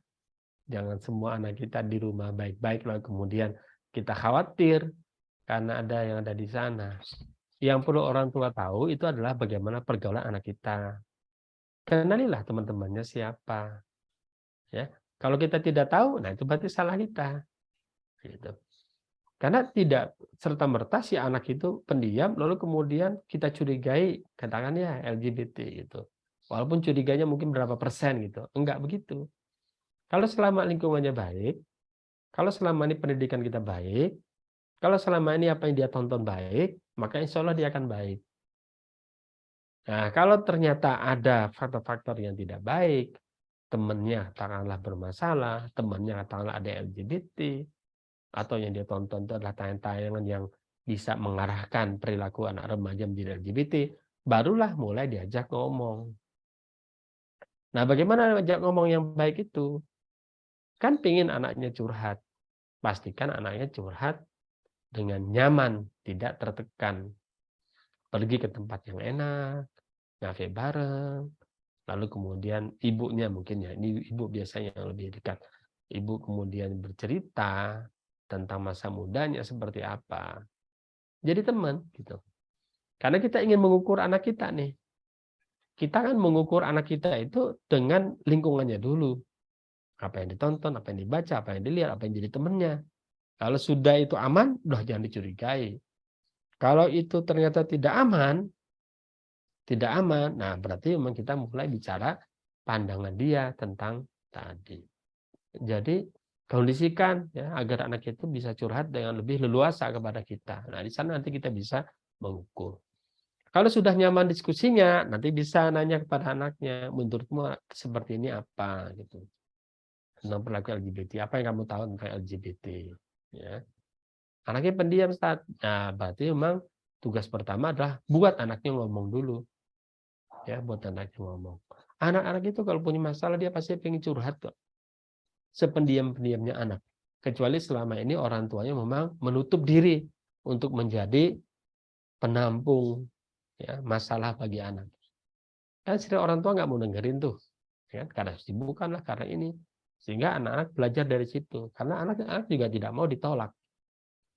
Jangan semua anak kita di rumah baik-baik lalu kemudian kita khawatir karena ada yang ada di sana. Yang perlu orang tua tahu itu adalah bagaimana pergaulan anak kita. Kenalilah teman-temannya siapa, ya. Kalau kita tidak tahu, nah itu berarti salah kita, gitu. Karena tidak serta-merta si anak itu pendiam, lalu kemudian kita curigai, katakan ya LGBT gitu. Walaupun curiganya mungkin berapa persen gitu, enggak begitu. Kalau selama lingkungannya baik, kalau selama ini pendidikan kita baik, kalau selama ini apa yang dia tonton baik, maka insya Allah dia akan baik. Nah, kalau ternyata ada faktor-faktor yang tidak baik, temannya katakanlah bermasalah, temannya katakanlah ada LGBT, atau yang dia tonton itu adalah tayangan-tayangan yang bisa mengarahkan perilaku anak remaja menjadi LGBT, barulah mulai diajak ngomong. Nah, bagaimana ajak ngomong yang baik itu? Kan pingin anaknya curhat. Pastikan anaknya curhat dengan nyaman, tidak tertekan. Pergi ke tempat yang enak, ngafe bareng, lalu kemudian ibunya mungkin ya, ini ibu biasanya yang lebih dekat. Ibu kemudian bercerita tentang masa mudanya seperti apa. Jadi teman gitu. Karena kita ingin mengukur anak kita nih. Kita kan mengukur anak kita itu dengan lingkungannya dulu. Apa yang ditonton, apa yang dibaca, apa yang dilihat, apa yang jadi temannya. Kalau sudah itu aman, udah jangan dicurigai. Kalau itu ternyata tidak aman, nah berarti memang kita mulai bicara pandangan dia tentang tadi. Jadi kondisikan ya agar anak itu bisa curhat dengan lebih leluasa kepada kita. Nah, di sana nanti kita bisa mengukur. Kalau sudah nyaman diskusinya, nanti bisa nanya kepada anaknya, menurutmu seperti ini apa gitu. Tentang perilaku LGBT, apa yang kamu tahu tentang LGBT ya. Anaknya pendiam saat. Nah, berarti memang tugas pertama adalah buat anaknya ngomong dulu. Ya, buat anaknya ngomong. Anak-anak itu kalau punya masalah dia pasti pengen curhat kok. Sependiam-pendiamnya anak. Kecuali selama ini orang tuanya memang menutup diri untuk menjadi penampung ya, masalah bagi anak. Kan sering orang tua nggak mau dengerin tuh, ya, karena sibuk lah karena ini. Sehingga anak-anak belajar dari situ. Karena anak-anak juga tidak mau ditolak.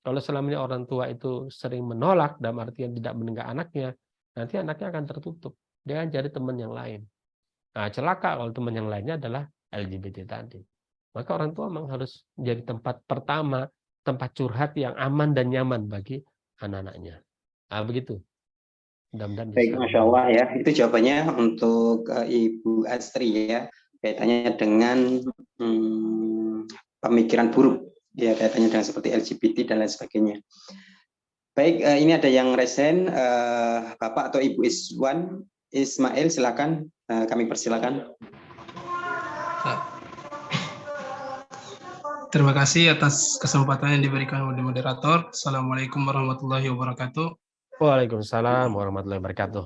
Kalau selama ini orang tua itu sering menolak dalam artian tidak mendengar anaknya, nanti anaknya akan tertutup. Dia akan cari teman yang lain. Nah, celaka kalau teman yang lainnya adalah LGBT tadi. Maka orang tua memang harus menjadi tempat pertama, tempat curhat yang aman dan nyaman bagi anak-anaknya. Nah, begitu. Mudah-mudahan Baik, bisa. Masya Allah ya. Itu jawabannya untuk Ibu Astri ya, kaitannya dengan pemikiran buruk, ya kaitannya dengan seperti LGBT dan lain sebagainya. Baik, ini ada yang resen, Bapak atau Ibu Ismail, silakan, kami persilakan. Terima kasih atas kesempatan yang diberikan oleh moderator. Assalamualaikum warahmatullahi wabarakatuh. Waalaikumsalam warahmatullahi wabarakatuh.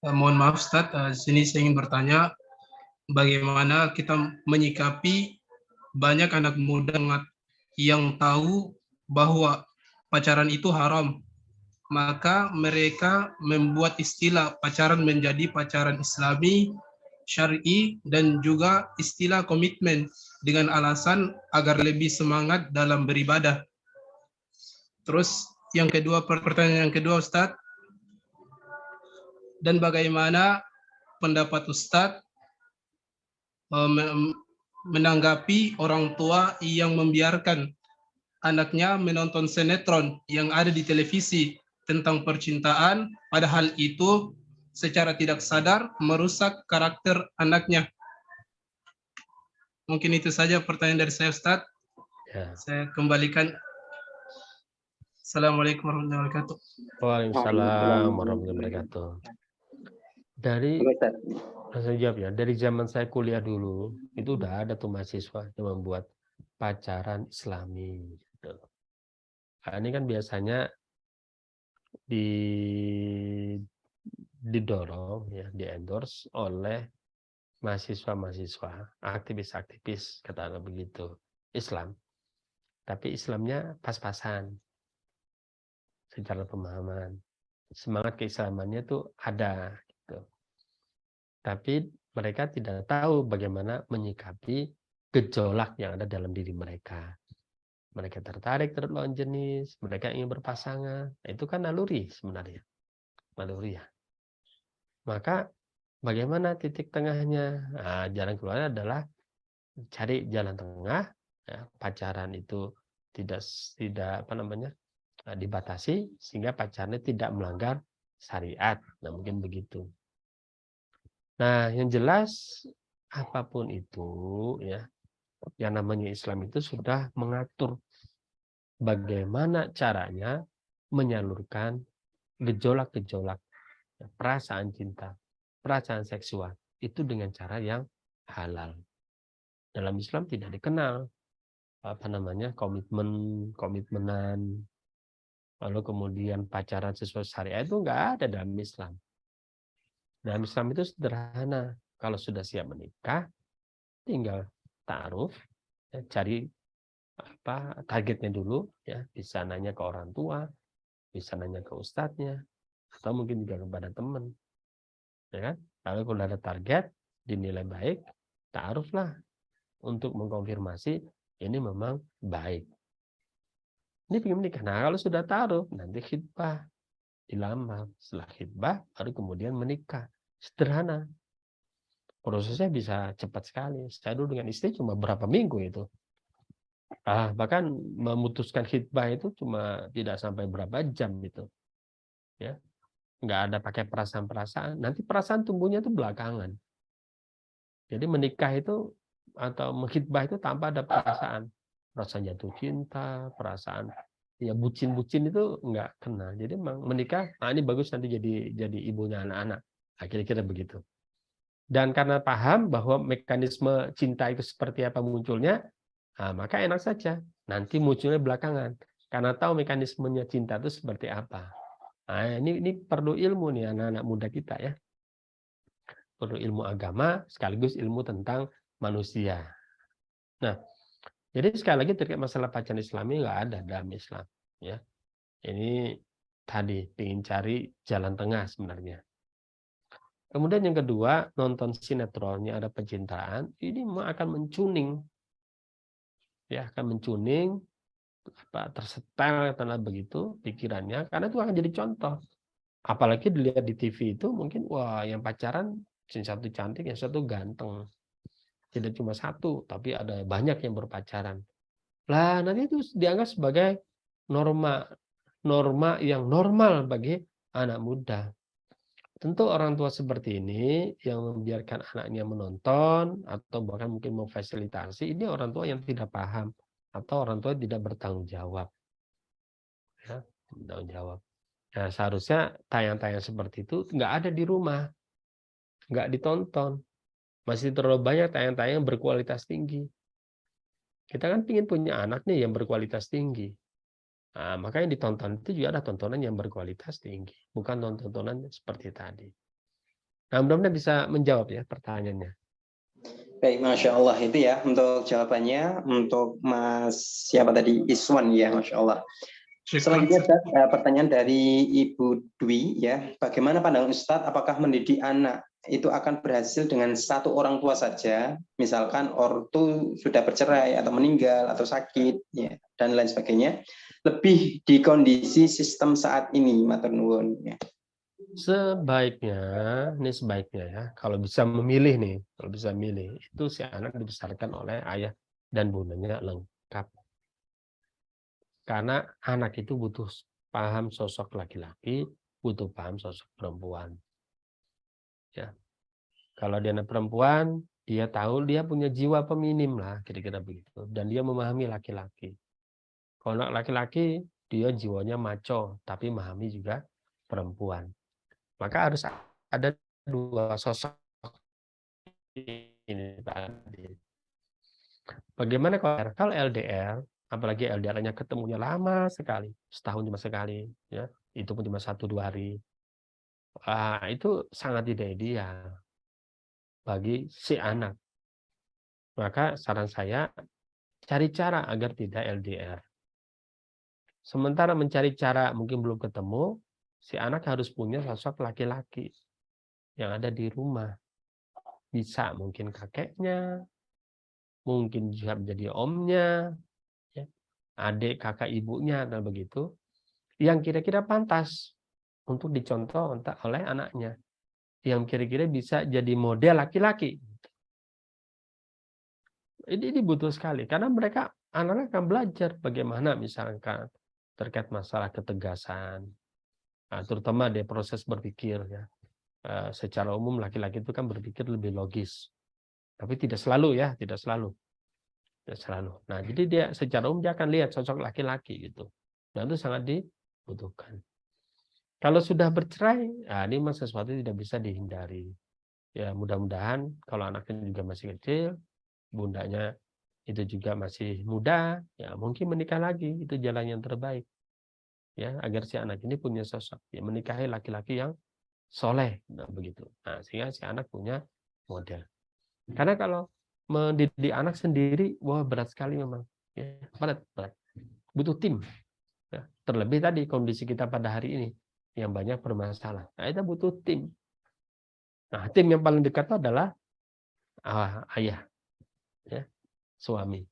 Mohon maaf Ustadz, sini saya ingin bertanya bagaimana kita menyikapi banyak anak muda yang tahu bahwa pacaran itu haram, maka mereka membuat istilah pacaran menjadi pacaran Islami, syar'i, dan juga istilah komitmen dengan alasan agar lebih semangat dalam beribadah. Terus yang kedua, pertanyaan yang kedua Ustadz, dan bagaimana pendapat Ustadz menanggapi orang tua yang membiarkan anaknya menonton sinetron yang ada di televisi tentang percintaan, padahal itu secara tidak sadar merusak karakter anaknya. Mungkin itu saja pertanyaan dari saya Ustadz. Ya. Saya kembalikan. Assalamualaikum warahmatullahi wabarakatuh. Waalaikumsalam warahmatullahi wabarakatuh. Dari saya jawab ya, dari zaman saya kuliah dulu itu udah ada tuh mahasiswa yang membuat pacaran Islami. Gitu. Nah, ini kan biasanya didorong ya, di-endorse oleh mahasiswa-mahasiswa, aktivis-aktivis katakanlah begitu, Islam. Tapi Islamnya pas-pasan secara pemahaman. semangat keislamannya tuh ada gitu. Tapi mereka tidak tahu bagaimana menyikapi gejolak yang ada dalam diri mereka. Mereka tertarik terhadap lawan jenis, mereka ingin berpasangan. Nah, itu kan naluri sebenarnya. Naluri ya. Maka bagaimana titik tengahnya? Nah, jalan keluarnya adalah cari jalan tengah. Ya, pacaran itu tidak apa namanya dibatasi sehingga pacarnya tidak melanggar syariat. Nah, mungkin begitu. Nah, yang jelas apapun itu ya, yang namanya Islam itu sudah mengatur bagaimana caranya menyalurkan gejolak-gejolak perasaan cinta, perasaan seksual itu dengan cara yang halal. Dalam Islam tidak dikenal apa namanya komitmenan, lalu kemudian pacaran sesuai syariat itu enggak ada dalam Islam. Dalam Islam itu sederhana. Kalau sudah siap menikah, tinggal ta'aruf, ya, cari apa targetnya dulu, ya bisa nanya ke orang tua, bisa nanya ke ustadznya, atau mungkin juga kepada teman, ya kan? Lalu kalau ada target dinilai baik, ta'aruflah untuk mengkonfirmasi ini memang baik. Ini ingin menikah. Nah, kalau sudah ta'aruf, nanti khitbah, dilamar. Setelah khitbah, baru kemudian menikah. Sederhana. Prosesnya bisa cepat sekali. Saya dulu dengan istri cuma berapa minggu itu. Bahkan memutuskan khitbah itu cuma tidak sampai berapa jam itu. Ya, nggak ada pakai perasaan-perasaan. Nanti perasaan tumbuhnya itu belakangan. Jadi menikah itu atau mengkhitbah itu tanpa ada perasaan. Perasaan jatuh cinta, perasaan ya bucin-bucin itu nggak kena. Jadi memang menikah, ini bagus nanti jadi ibunya anak-anak. Nah, kira-kira begitu. Dan karena paham bahwa mekanisme cinta itu seperti apa munculnya, maka enak saja. Nanti munculnya belakangan. Karena tahu mekanismenya cinta itu seperti apa. Nah, ini perlu ilmu nih anak-anak muda kita ya. Perlu ilmu agama sekaligus ilmu tentang manusia. Nah, jadi sekali lagi terkait masalah pacaran Islami nggak ada dalam Islam. Ya, ini tadi ingin cari jalan tengah sebenarnya. Kemudian yang kedua, nonton sinetronnya ada pencitraan, ini akan mencuning. Ya, akan mencuning tersetel karena begitu pikirannya, karena itu akan jadi contoh. Apalagi dilihat di TV itu mungkin wah yang pacaran yang satu cantik, yang satu ganteng. Tidak cuma satu, tapi ada banyak yang berpacaran. Lah, nanti itu dianggap sebagai norma yang normal bagi anak muda. Tentu orang tua seperti ini yang membiarkan anaknya menonton atau bahkan mungkin memfasilitasi, ini orang tua yang tidak paham atau orang tua tidak bertanggung jawab. Ya, bertanggung jawab. Nah, seharusnya tayang-tayang seperti itu nggak ada di rumah, nggak ditonton. Masih terlalu banyak tayang-tayang berkualitas tinggi. Kita kan ingin punya anak nih yang berkualitas tinggi. Nah, maka yang ditonton itu juga ada tontonan yang berkualitas tinggi, bukan tontonan seperti tadi. Nah, mudah-mudahan bisa menjawab ya pertanyaannya. Baik, Masya Allah itu ya untuk jawabannya untuk Mas siapa tadi Iswan ya, Masya Allah. Selanjutnya pertanyaan dari Ibu Dwi ya, bagaimana pandangan Ustadz apakah mendidik anak itu akan berhasil dengan satu orang tua saja, misalkan ortu sudah bercerai atau meninggal atau sakit ya dan lain sebagainya, lebih di kondisi sistem saat ini, matur nuwun ya. Sebaiknya ya, kalau bisa memilih nih, kalau bisa milih, itu si anak dibesarkan oleh ayah dan bundanya lengkap. Karena anak itu butuh paham sosok laki-laki, butuh paham sosok perempuan. Ya. Kalau dia anak perempuan, dia tahu dia punya jiwa feminim lah, kira-kira begitu. Dan dia memahami laki-laki. Kalau anak laki-laki, dia jiwanya maco, tapi memahami juga perempuan. Maka harus ada dua sosok ini tadi. Bagaimana kalau LDR, apalagi LDR-nya ketemunya lama sekali, setahun cuma sekali, ya, itu pun cuma 1-2 hari. Itu sangat tidak ideal bagi si anak. Maka saran saya cari cara agar tidak LDR. Sementara mencari cara mungkin belum ketemu, si anak harus punya sosok laki-laki yang ada di rumah. Bisa mungkin kakeknya, mungkin juga menjadi omnya, ya, adik, kakak, ibunya, dan begitu, yang kira-kira pantas untuk dicontoh oleh anaknya, yang kira-kira bisa jadi model laki-laki. Ini butuh sekali, karena mereka anak-anak akan belajar bagaimana misalkan terkait masalah ketegasan, terutama di proses berpikir, ya. Secara umum laki-laki itu kan berpikir lebih logis, tapi tidak selalu, ya, tidak selalu. Nah, jadi dia secara umum dia akan lihat sosok laki-laki gitu. Dan itu sangat dibutuhkan. Kalau sudah bercerai, ini memang sesuatu yang tidak bisa dihindari. Ya, mudah-mudahan kalau anaknya juga masih kecil, bundanya itu juga masih muda, ya mungkin menikah lagi, itu jalan yang terbaik. Ya, agar si anak ini punya sosok, ya menikahi laki-laki yang soleh, nah begitu. Nah, sehingga si anak punya model. Karena kalau mendidik anak sendiri, wah berat sekali memang. Ya, berat. Butuh tim. Ya, terlebih tadi kondisi kita pada hari ini yang banyak bermasalah. Nah, itu butuh tim. Nah, tim yang paling dekat itu adalah ayah, ya, suami,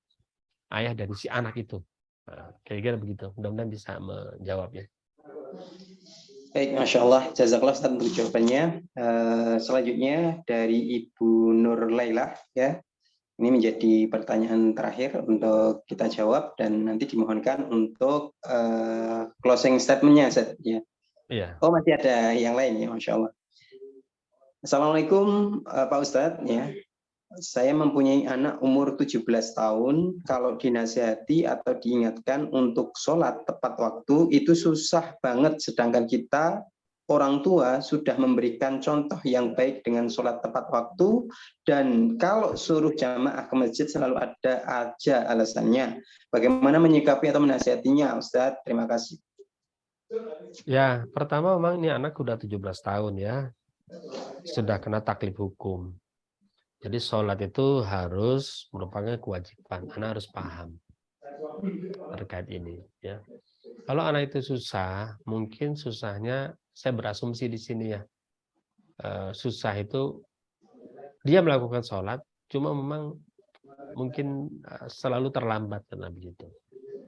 ayah dari si anak itu. Nah, kira-kira begitu. Mudah-mudahan bisa menjawabnya. Baik, Masya Allah. Jazakallah Ustaz untuk jawabannya. Selanjutnya dari Ibu Nur Laila, ya. Ini menjadi pertanyaan terakhir untuk kita jawab dan nanti dimohonkan untuk closing statement-nya, Ustaz. Ya. Iya. Oh, masih ada yang lain ya, Masya Allah. Assalamualaikum Pak Ustadz. Ya. Saya mempunyai anak umur 17 tahun. Kalau dinasihati atau diingatkan untuk sholat tepat waktu itu susah banget. Sedangkan kita orang tua sudah memberikan contoh yang baik dengan sholat tepat waktu. Dan kalau suruh jamaah ke masjid selalu ada aja alasannya. Bagaimana menyikapi atau menasihatinya, Ustadz? Terima kasih. Ya, pertama memang ini anak udah 17 tahun ya. Sudah kena taklif hukum. Jadi sholat itu harus merupakan kewajiban. Anak harus paham terkait ini. Ya. Kalau anak itu susah, mungkin susahnya saya berasumsi di sini ya. Susah itu dia melakukan sholat, cuma memang mungkin selalu terlambat karena begitu.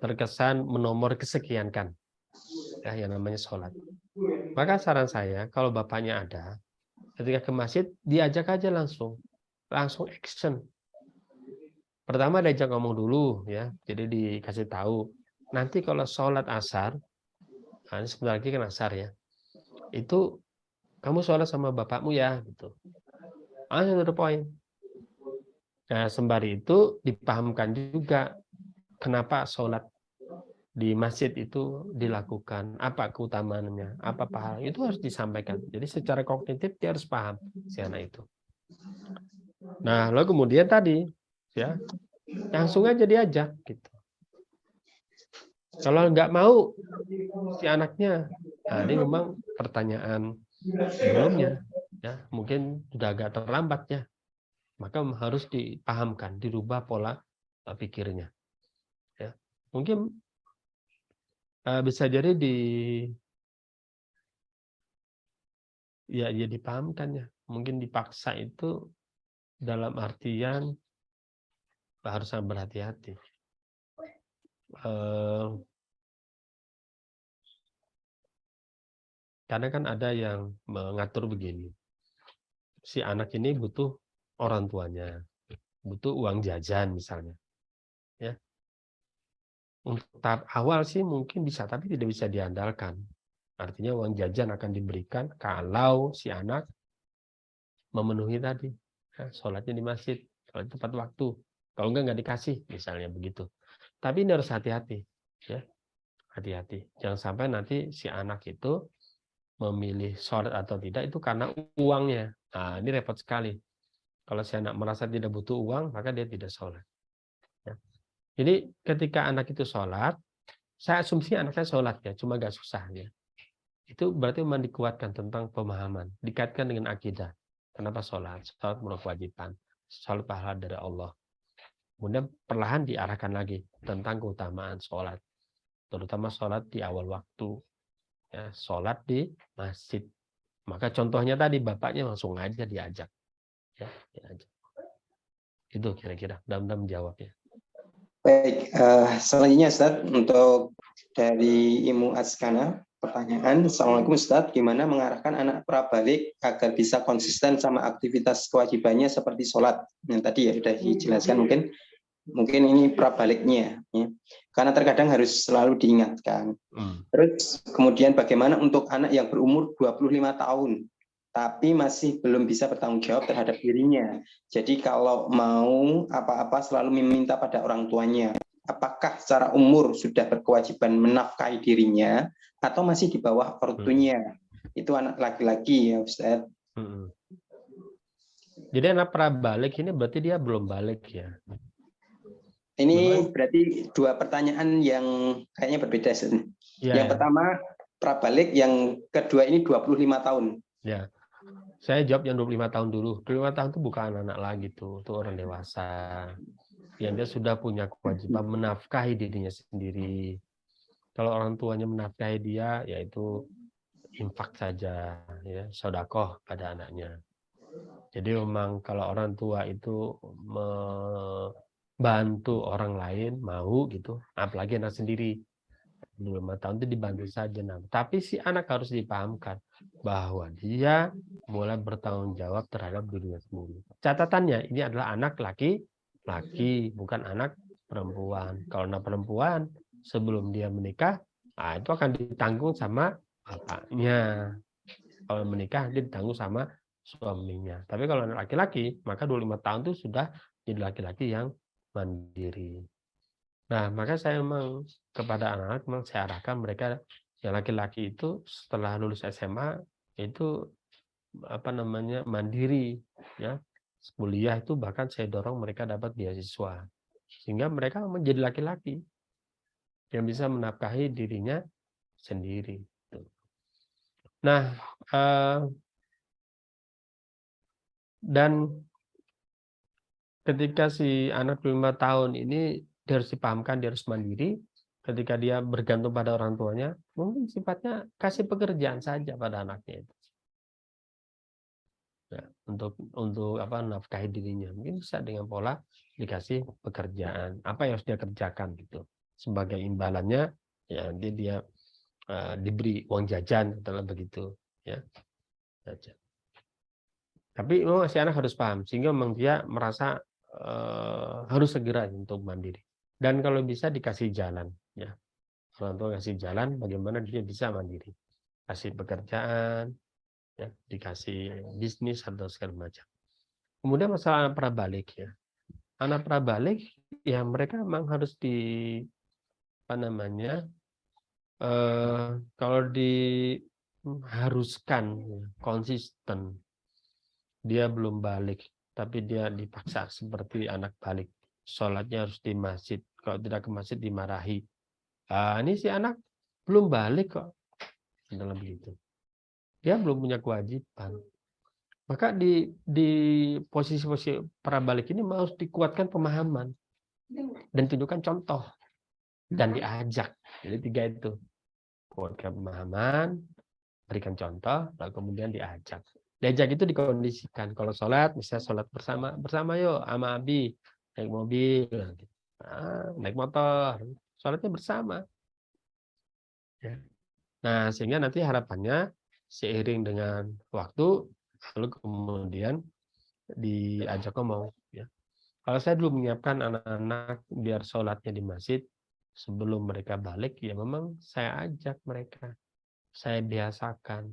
Terkesan menomor kesekian kan, ya yang namanya sholat. Maka saran saya kalau bapaknya ada, ketika ke masjid diajak aja langsung action. Pertama diajak ngomong dulu ya, jadi dikasih tahu. Nanti kalau sholat asar, ini sebentar lagi kan asar ya, itu kamu sholat sama bapakmu ya, gitu. To the point. Nah, sembari itu dipahamkan juga kenapa sholat di masjid itu dilakukan, apa keutamaannya, apa pahala, itu harus disampaikan. Jadi secara kognitif dia harus paham si anak itu. Nah, lalu kemudian tadi ya langsung aja diajak gitu. Kalau nggak mau si anaknya, nah ini memang pertanyaan sebelumnya ya mungkin sudah agak terlambat ya, maka harus dipahamkan, dirubah pola pikirnya. Ya, mungkin bisa jadi ya dipahamkan ya, mungkin dipaksa itu dalam artian harus sangat berhati-hati. Karena kan ada yang mengatur begini, si anak ini butuh orang tuanya, butuh uang jajan misalnya, ya. Untuk tahap awal sih mungkin bisa, tapi tidak bisa diandalkan. Artinya uang jajan akan diberikan kalau si anak memenuhi tadi, ya, sholatnya di masjid, sholat tepat waktu. Kalau enggak dikasih, misalnya begitu. Tapi ini harus hati-hati, ya, hati-hati. Jangan sampai nanti si anak itu memilih sholat atau tidak itu karena uangnya. Nah, ini repot sekali. Kalau si anak merasa tidak butuh uang, maka dia tidak sholat. Ya. Jadi ketika anak itu sholat, saya asumsi anaknya sholat ya, cuma agak susah ya. Itu berarti memang dikuatkan tentang pemahaman, dikaitkan dengan akidah. Kenapa sholat? Sholat merupakan kewajiban. Sholat pahala dari Allah. Kemudian perlahan diarahkan lagi tentang keutamaan sholat. Terutama sholat di awal waktu. ya, sholat di masjid. Maka contohnya tadi bapaknya langsung aja diajak, ya, diajak. Itu kira-kira dalam menjawabnya. Baik, selanjutnya Ustadz, untuk dari Imu Askana, pertanyaan, Assalamualaikum Ustadz, gimana mengarahkan anak prabalik agar bisa konsisten sama aktivitas kewajibannya seperti sholat? Yang tadi ya sudah dijelaskan, mungkin ini prabaliknya, ya. Karena terkadang harus selalu diingatkan. Terus kemudian bagaimana untuk anak yang berumur 25 tahun, tapi masih belum bisa bertanggung jawab terhadap dirinya. Jadi kalau mau apa-apa selalu meminta pada orang tuanya. Apakah secara umur sudah berkewajiban menafkahi dirinya atau masih di bawah ortunya? Itu anak laki-laki ya Ustaz. Jadi anak prabalik ini berarti dia belum balik ya? Ini berarti dua pertanyaan yang kayaknya berbeda. Ya, yang pertama prabalik, yang kedua ini 25 tahun. Ya, saya jawab yang 25 tahun dulu. 25 tahun itu bukan anak lagi tuh, itu orang dewasa. Yang dia sudah punya kewajiban menafkahi dirinya sendiri. Kalau orang tuanya menafkahi dia, yaitu infak saja, ya, sedekah pada anaknya. Jadi memang kalau orang tua itu membantu orang lain, mau gitu, apalagi anak sendiri. 25 tahun itu dibantu saja. Nah, tapi si anak harus dipahamkan bahwa dia mulai bertanggung jawab terhadap dirinya sendiri. Catatannya, ini adalah anak laki-laki, bukan anak perempuan. Kalau anak perempuan, sebelum dia menikah, itu akan ditanggung sama bapaknya. Kalau menikah, dia ditanggung sama suaminya. Tapi kalau anak laki-laki, maka 25 tahun itu sudah jadi laki-laki yang mandiri. Nah, maka saya memang kepada anak-anak memang saya arahkan mereka yang laki-laki itu setelah lulus SMA itu mandiri, ya. Kuliah itu bahkan saya dorong mereka dapat beasiswa sehingga mereka menjadi laki-laki yang bisa menafkahi dirinya sendiri. Nah, dan ketika si anak 5 tahun ini dia harus dipahamkan, dia harus mandiri. Ketika dia bergantung pada orang tuanya, mungkin sifatnya kasih pekerjaan saja pada anaknya itu. Ya, untuk nafkahi dirinya. Mungkin bisa dengan pola dikasih pekerjaan. Apa yang harus dia kerjakan gitu. Sebagai imbalannya, ya dia diberi uang jajan atau begitu. Ya, jajan. Tapi memang si anak harus paham, sehingga memang dia merasa harus segera untuk mandiri. Dan kalau bisa dikasih jalan, ya, orang tua kasih jalan bagaimana dia bisa mandiri, kasih pekerjaan, ya, dikasih bisnis atau segala macam. Kemudian masalah anak prabalik, ya, anak prabalik, ya mereka memang harus kalau diharuskan konsisten, dia belum balik, tapi dia dipaksa seperti anak balik. Sholatnya harus di masjid. Kalau tidak ke masjid dimarahi. Ini si anak belum balik kok. Dalam begitu. Dia belum punya kewajiban. Maka di posisi-posisi prabalik ini harus dikuatkan pemahaman. Dan tunjukkan contoh. Dan diajak. Jadi 3 itu. Kuatkan pemahaman, berikan contoh, lalu kemudian diajak. Diajak itu dikondisikan. Kalau sholat, misalnya sholat bersama yuk sama Abi, naik mobil, naik motor, sholatnya bersama. Ya. Nah, sehingga nanti harapannya seiring dengan waktu, lalu kemudian diajak ngomong. Ya. Kalau saya dulu menyiapkan anak-anak biar sholatnya di masjid, sebelum mereka balik, ya memang saya ajak mereka. Saya biasakan.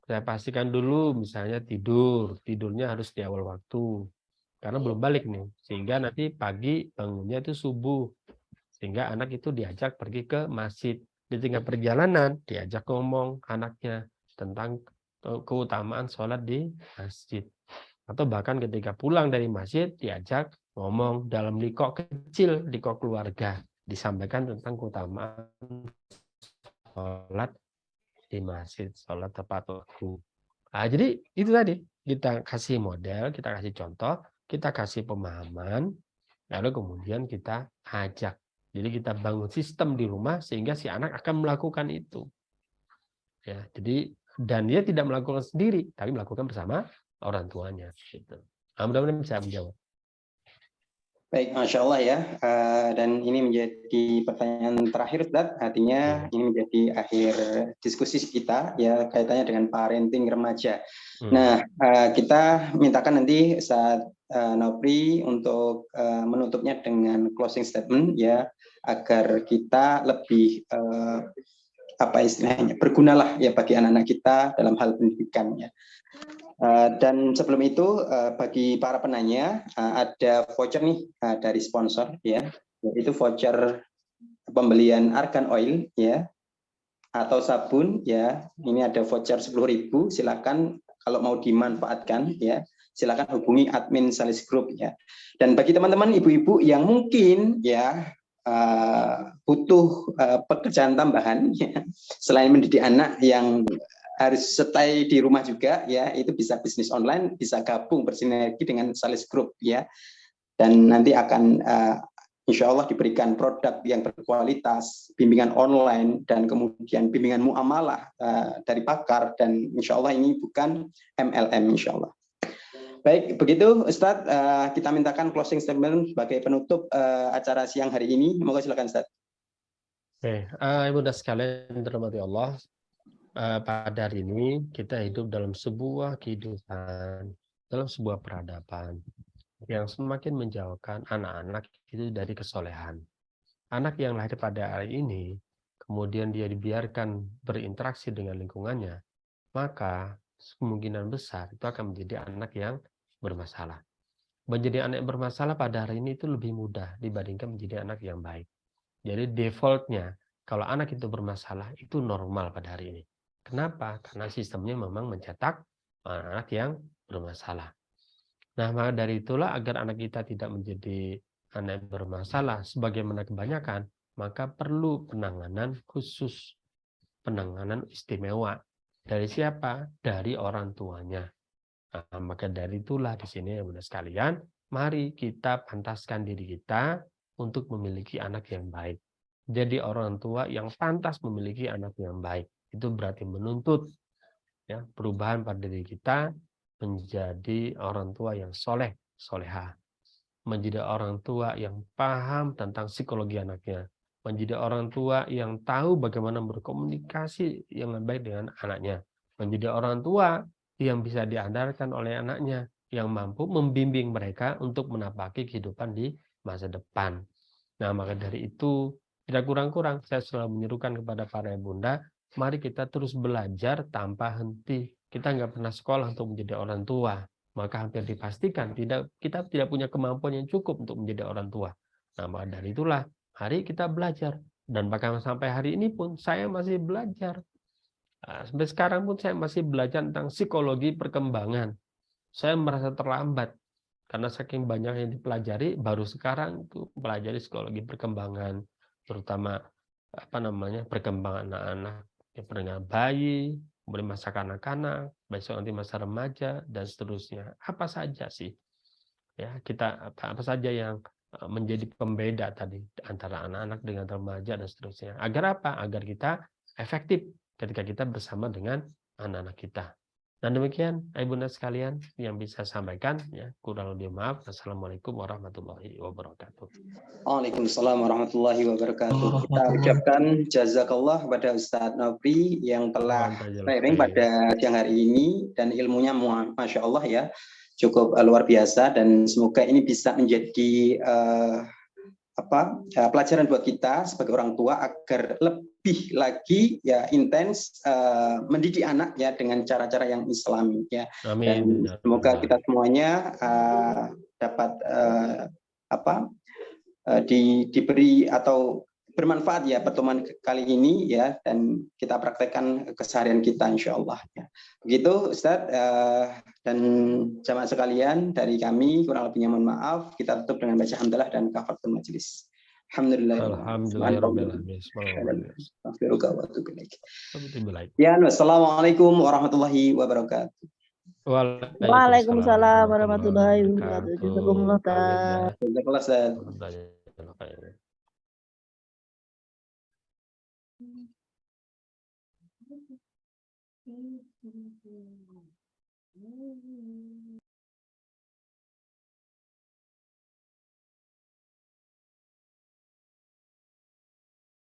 Saya pastikan dulu misalnya tidurnya harus di awal waktu. Karena belum balik nih. Sehingga nanti pagi bangunnya itu subuh. Sehingga anak itu diajak pergi ke masjid. Di tengah perjalanan diajak ngomong anaknya tentang keutamaan sholat di masjid. Atau bahkan ketika pulang dari masjid diajak ngomong dalam likok kecil, likok keluarga. Disampaikan tentang keutamaan sholat di masjid, sholat tepat waktu. Jadi itu tadi, kita kasih model, kita kasih contoh, kita kasih pemahaman, lalu kemudian kita ajak. Jadi kita bangun sistem di rumah sehingga si anak akan melakukan itu. ya. Jadi dan dia tidak melakukan sendiri, tapi melakukan bersama orang tuanya. Gitu. Nah, mudah-mudahan bisa menjawab. Baik, Masya Allah ya. Dan ini menjadi pertanyaan terakhir, Ustaz. Artinya ini menjadi akhir diskusi kita ya kaitannya dengan parenting remaja. Nah, kita mintakan nanti Ustaz Nopri untuk menutupnya dengan closing statement ya, agar kita lebih apa istilahnya bergunalah ya bagi anak-anak kita dalam hal pendidikan ya. Dan sebelum itu bagi para penanya ada voucher nih dari sponsor ya, yaitu voucher pembelian argan oil ya atau sabun ya. Ini ada voucher 10.000, silakan kalau mau dimanfaatkan ya, silakan hubungi admin Salis Group ya. Dan bagi teman-teman ibu-ibu yang mungkin ya butuh pekerjaan tambahan ya, selain mendidik anak yang harus stay di rumah juga ya, itu bisa bisnis online, bisa gabung bersinergi dengan Salis Group ya, dan nanti akan insya Allah diberikan produk yang berkualitas, bimbingan online, dan kemudian bimbingan muamalah dari pakar, dan insya Allah ini bukan MLM insya Allah. Baik, begitu Ustadz, kita mintakan closing statement sebagai penutup acara siang hari ini. Moga silakan Ustadz. Oke, Ibu dan sekalian dirahmati Allah, pada hari ini kita hidup dalam sebuah kehidupan, dalam sebuah peradaban yang semakin menjauhkan anak-anak itu dari kesolehan. Anak yang lahir pada hari ini, kemudian dia dibiarkan berinteraksi dengan lingkungannya, maka kemungkinan besar itu akan menjadi anak yang bermasalah. Menjadi anak yang bermasalah pada hari ini itu lebih mudah dibandingkan menjadi anak yang baik. Jadi defaultnya, kalau anak itu bermasalah, itu normal pada hari ini. Kenapa? Karena sistemnya memang mencetak anak yang bermasalah. Nah, maka dari itulah agar anak kita tidak menjadi anak yang bermasalah sebagaimana kebanyakan, maka perlu penanganan khusus, penanganan istimewa. Dari siapa? Dari orang tuanya. Nah, maka dari itulah di sini ya Bunda sekalian, mari kita pantaskan diri kita untuk memiliki anak yang baik. Jadi orang tua yang pantas memiliki anak yang baik. Itu berarti menuntut ya perubahan pada diri kita menjadi orang tua yang soleh, soleha, menjadi orang tua yang paham tentang psikologi anaknya, menjadi orang tua yang tahu bagaimana berkomunikasi yang baik dengan anaknya, menjadi orang tua yang bisa diandalkan oleh anaknya, yang mampu membimbing mereka untuk menapaki kehidupan di masa depan. Nah, maka dari itu tidak kurang-kurang saya selalu menyerukan kepada para bunda, mari kita terus belajar tanpa henti. Kita nggak pernah sekolah untuk menjadi orang tua, maka hampir dipastikan kita tidak punya kemampuan yang cukup untuk menjadi orang tua. Nah, maka dari itulah hari kita belajar, dan bahkan sampai hari ini pun saya masih belajar. Nah, sampai sekarang pun saya masih belajar tentang psikologi perkembangan. Saya merasa terlambat karena saking banyak yang dipelajari, baru sekarang itu pelajari psikologi perkembangan, terutama perkembangan anak-anak, perkembangan bayi, kemudian masa kanak-kanak, besok nanti masa remaja, dan seterusnya. Apa saja sih ya apa saja yang menjadi pembeda tadi antara anak-anak dengan remaja dan seterusnya. Agar apa? Agar kita efektif ketika kita bersama dengan anak-anak kita. Dan demikian, Ibunda sekalian yang bisa sampaikan, ya kurang lebih maaf. Assalamualaikum warahmatullahi wabarakatuh. Waalaikumsalam warahmatullahi wabarakatuh. Kita ucapkan jazakallah kepada Ustadz Nopri yang telah sharing pada siang hari ini, dan ilmunya Masya Allah ya, cukup luar biasa, dan semoga ini bisa menjadi pelajaran buat kita sebagai orang tua agar lebih lagi ya intens mendidik anak ya dengan cara-cara yang Islami ya. Amin. Dan semoga kita semuanya dapat diberi atau bermanfaat ya pertemuan kali ini ya, dan kita praktekkan keseharian kita insya Allah ya. Begitu Ustadz, dan jamaah sekalian, dari kami kurang lebihnya mohon maaf. Kita tutup dengan baca hamdalah dan kafaratul majelis. Alhamdulillahirobbilalamin. Ya, wassalamualaikum warahmatullahi wabarakatuh. Waalaikumsalam warahmatullahi wabarakatuh. Jazakumullah khairan. Mm-hmm.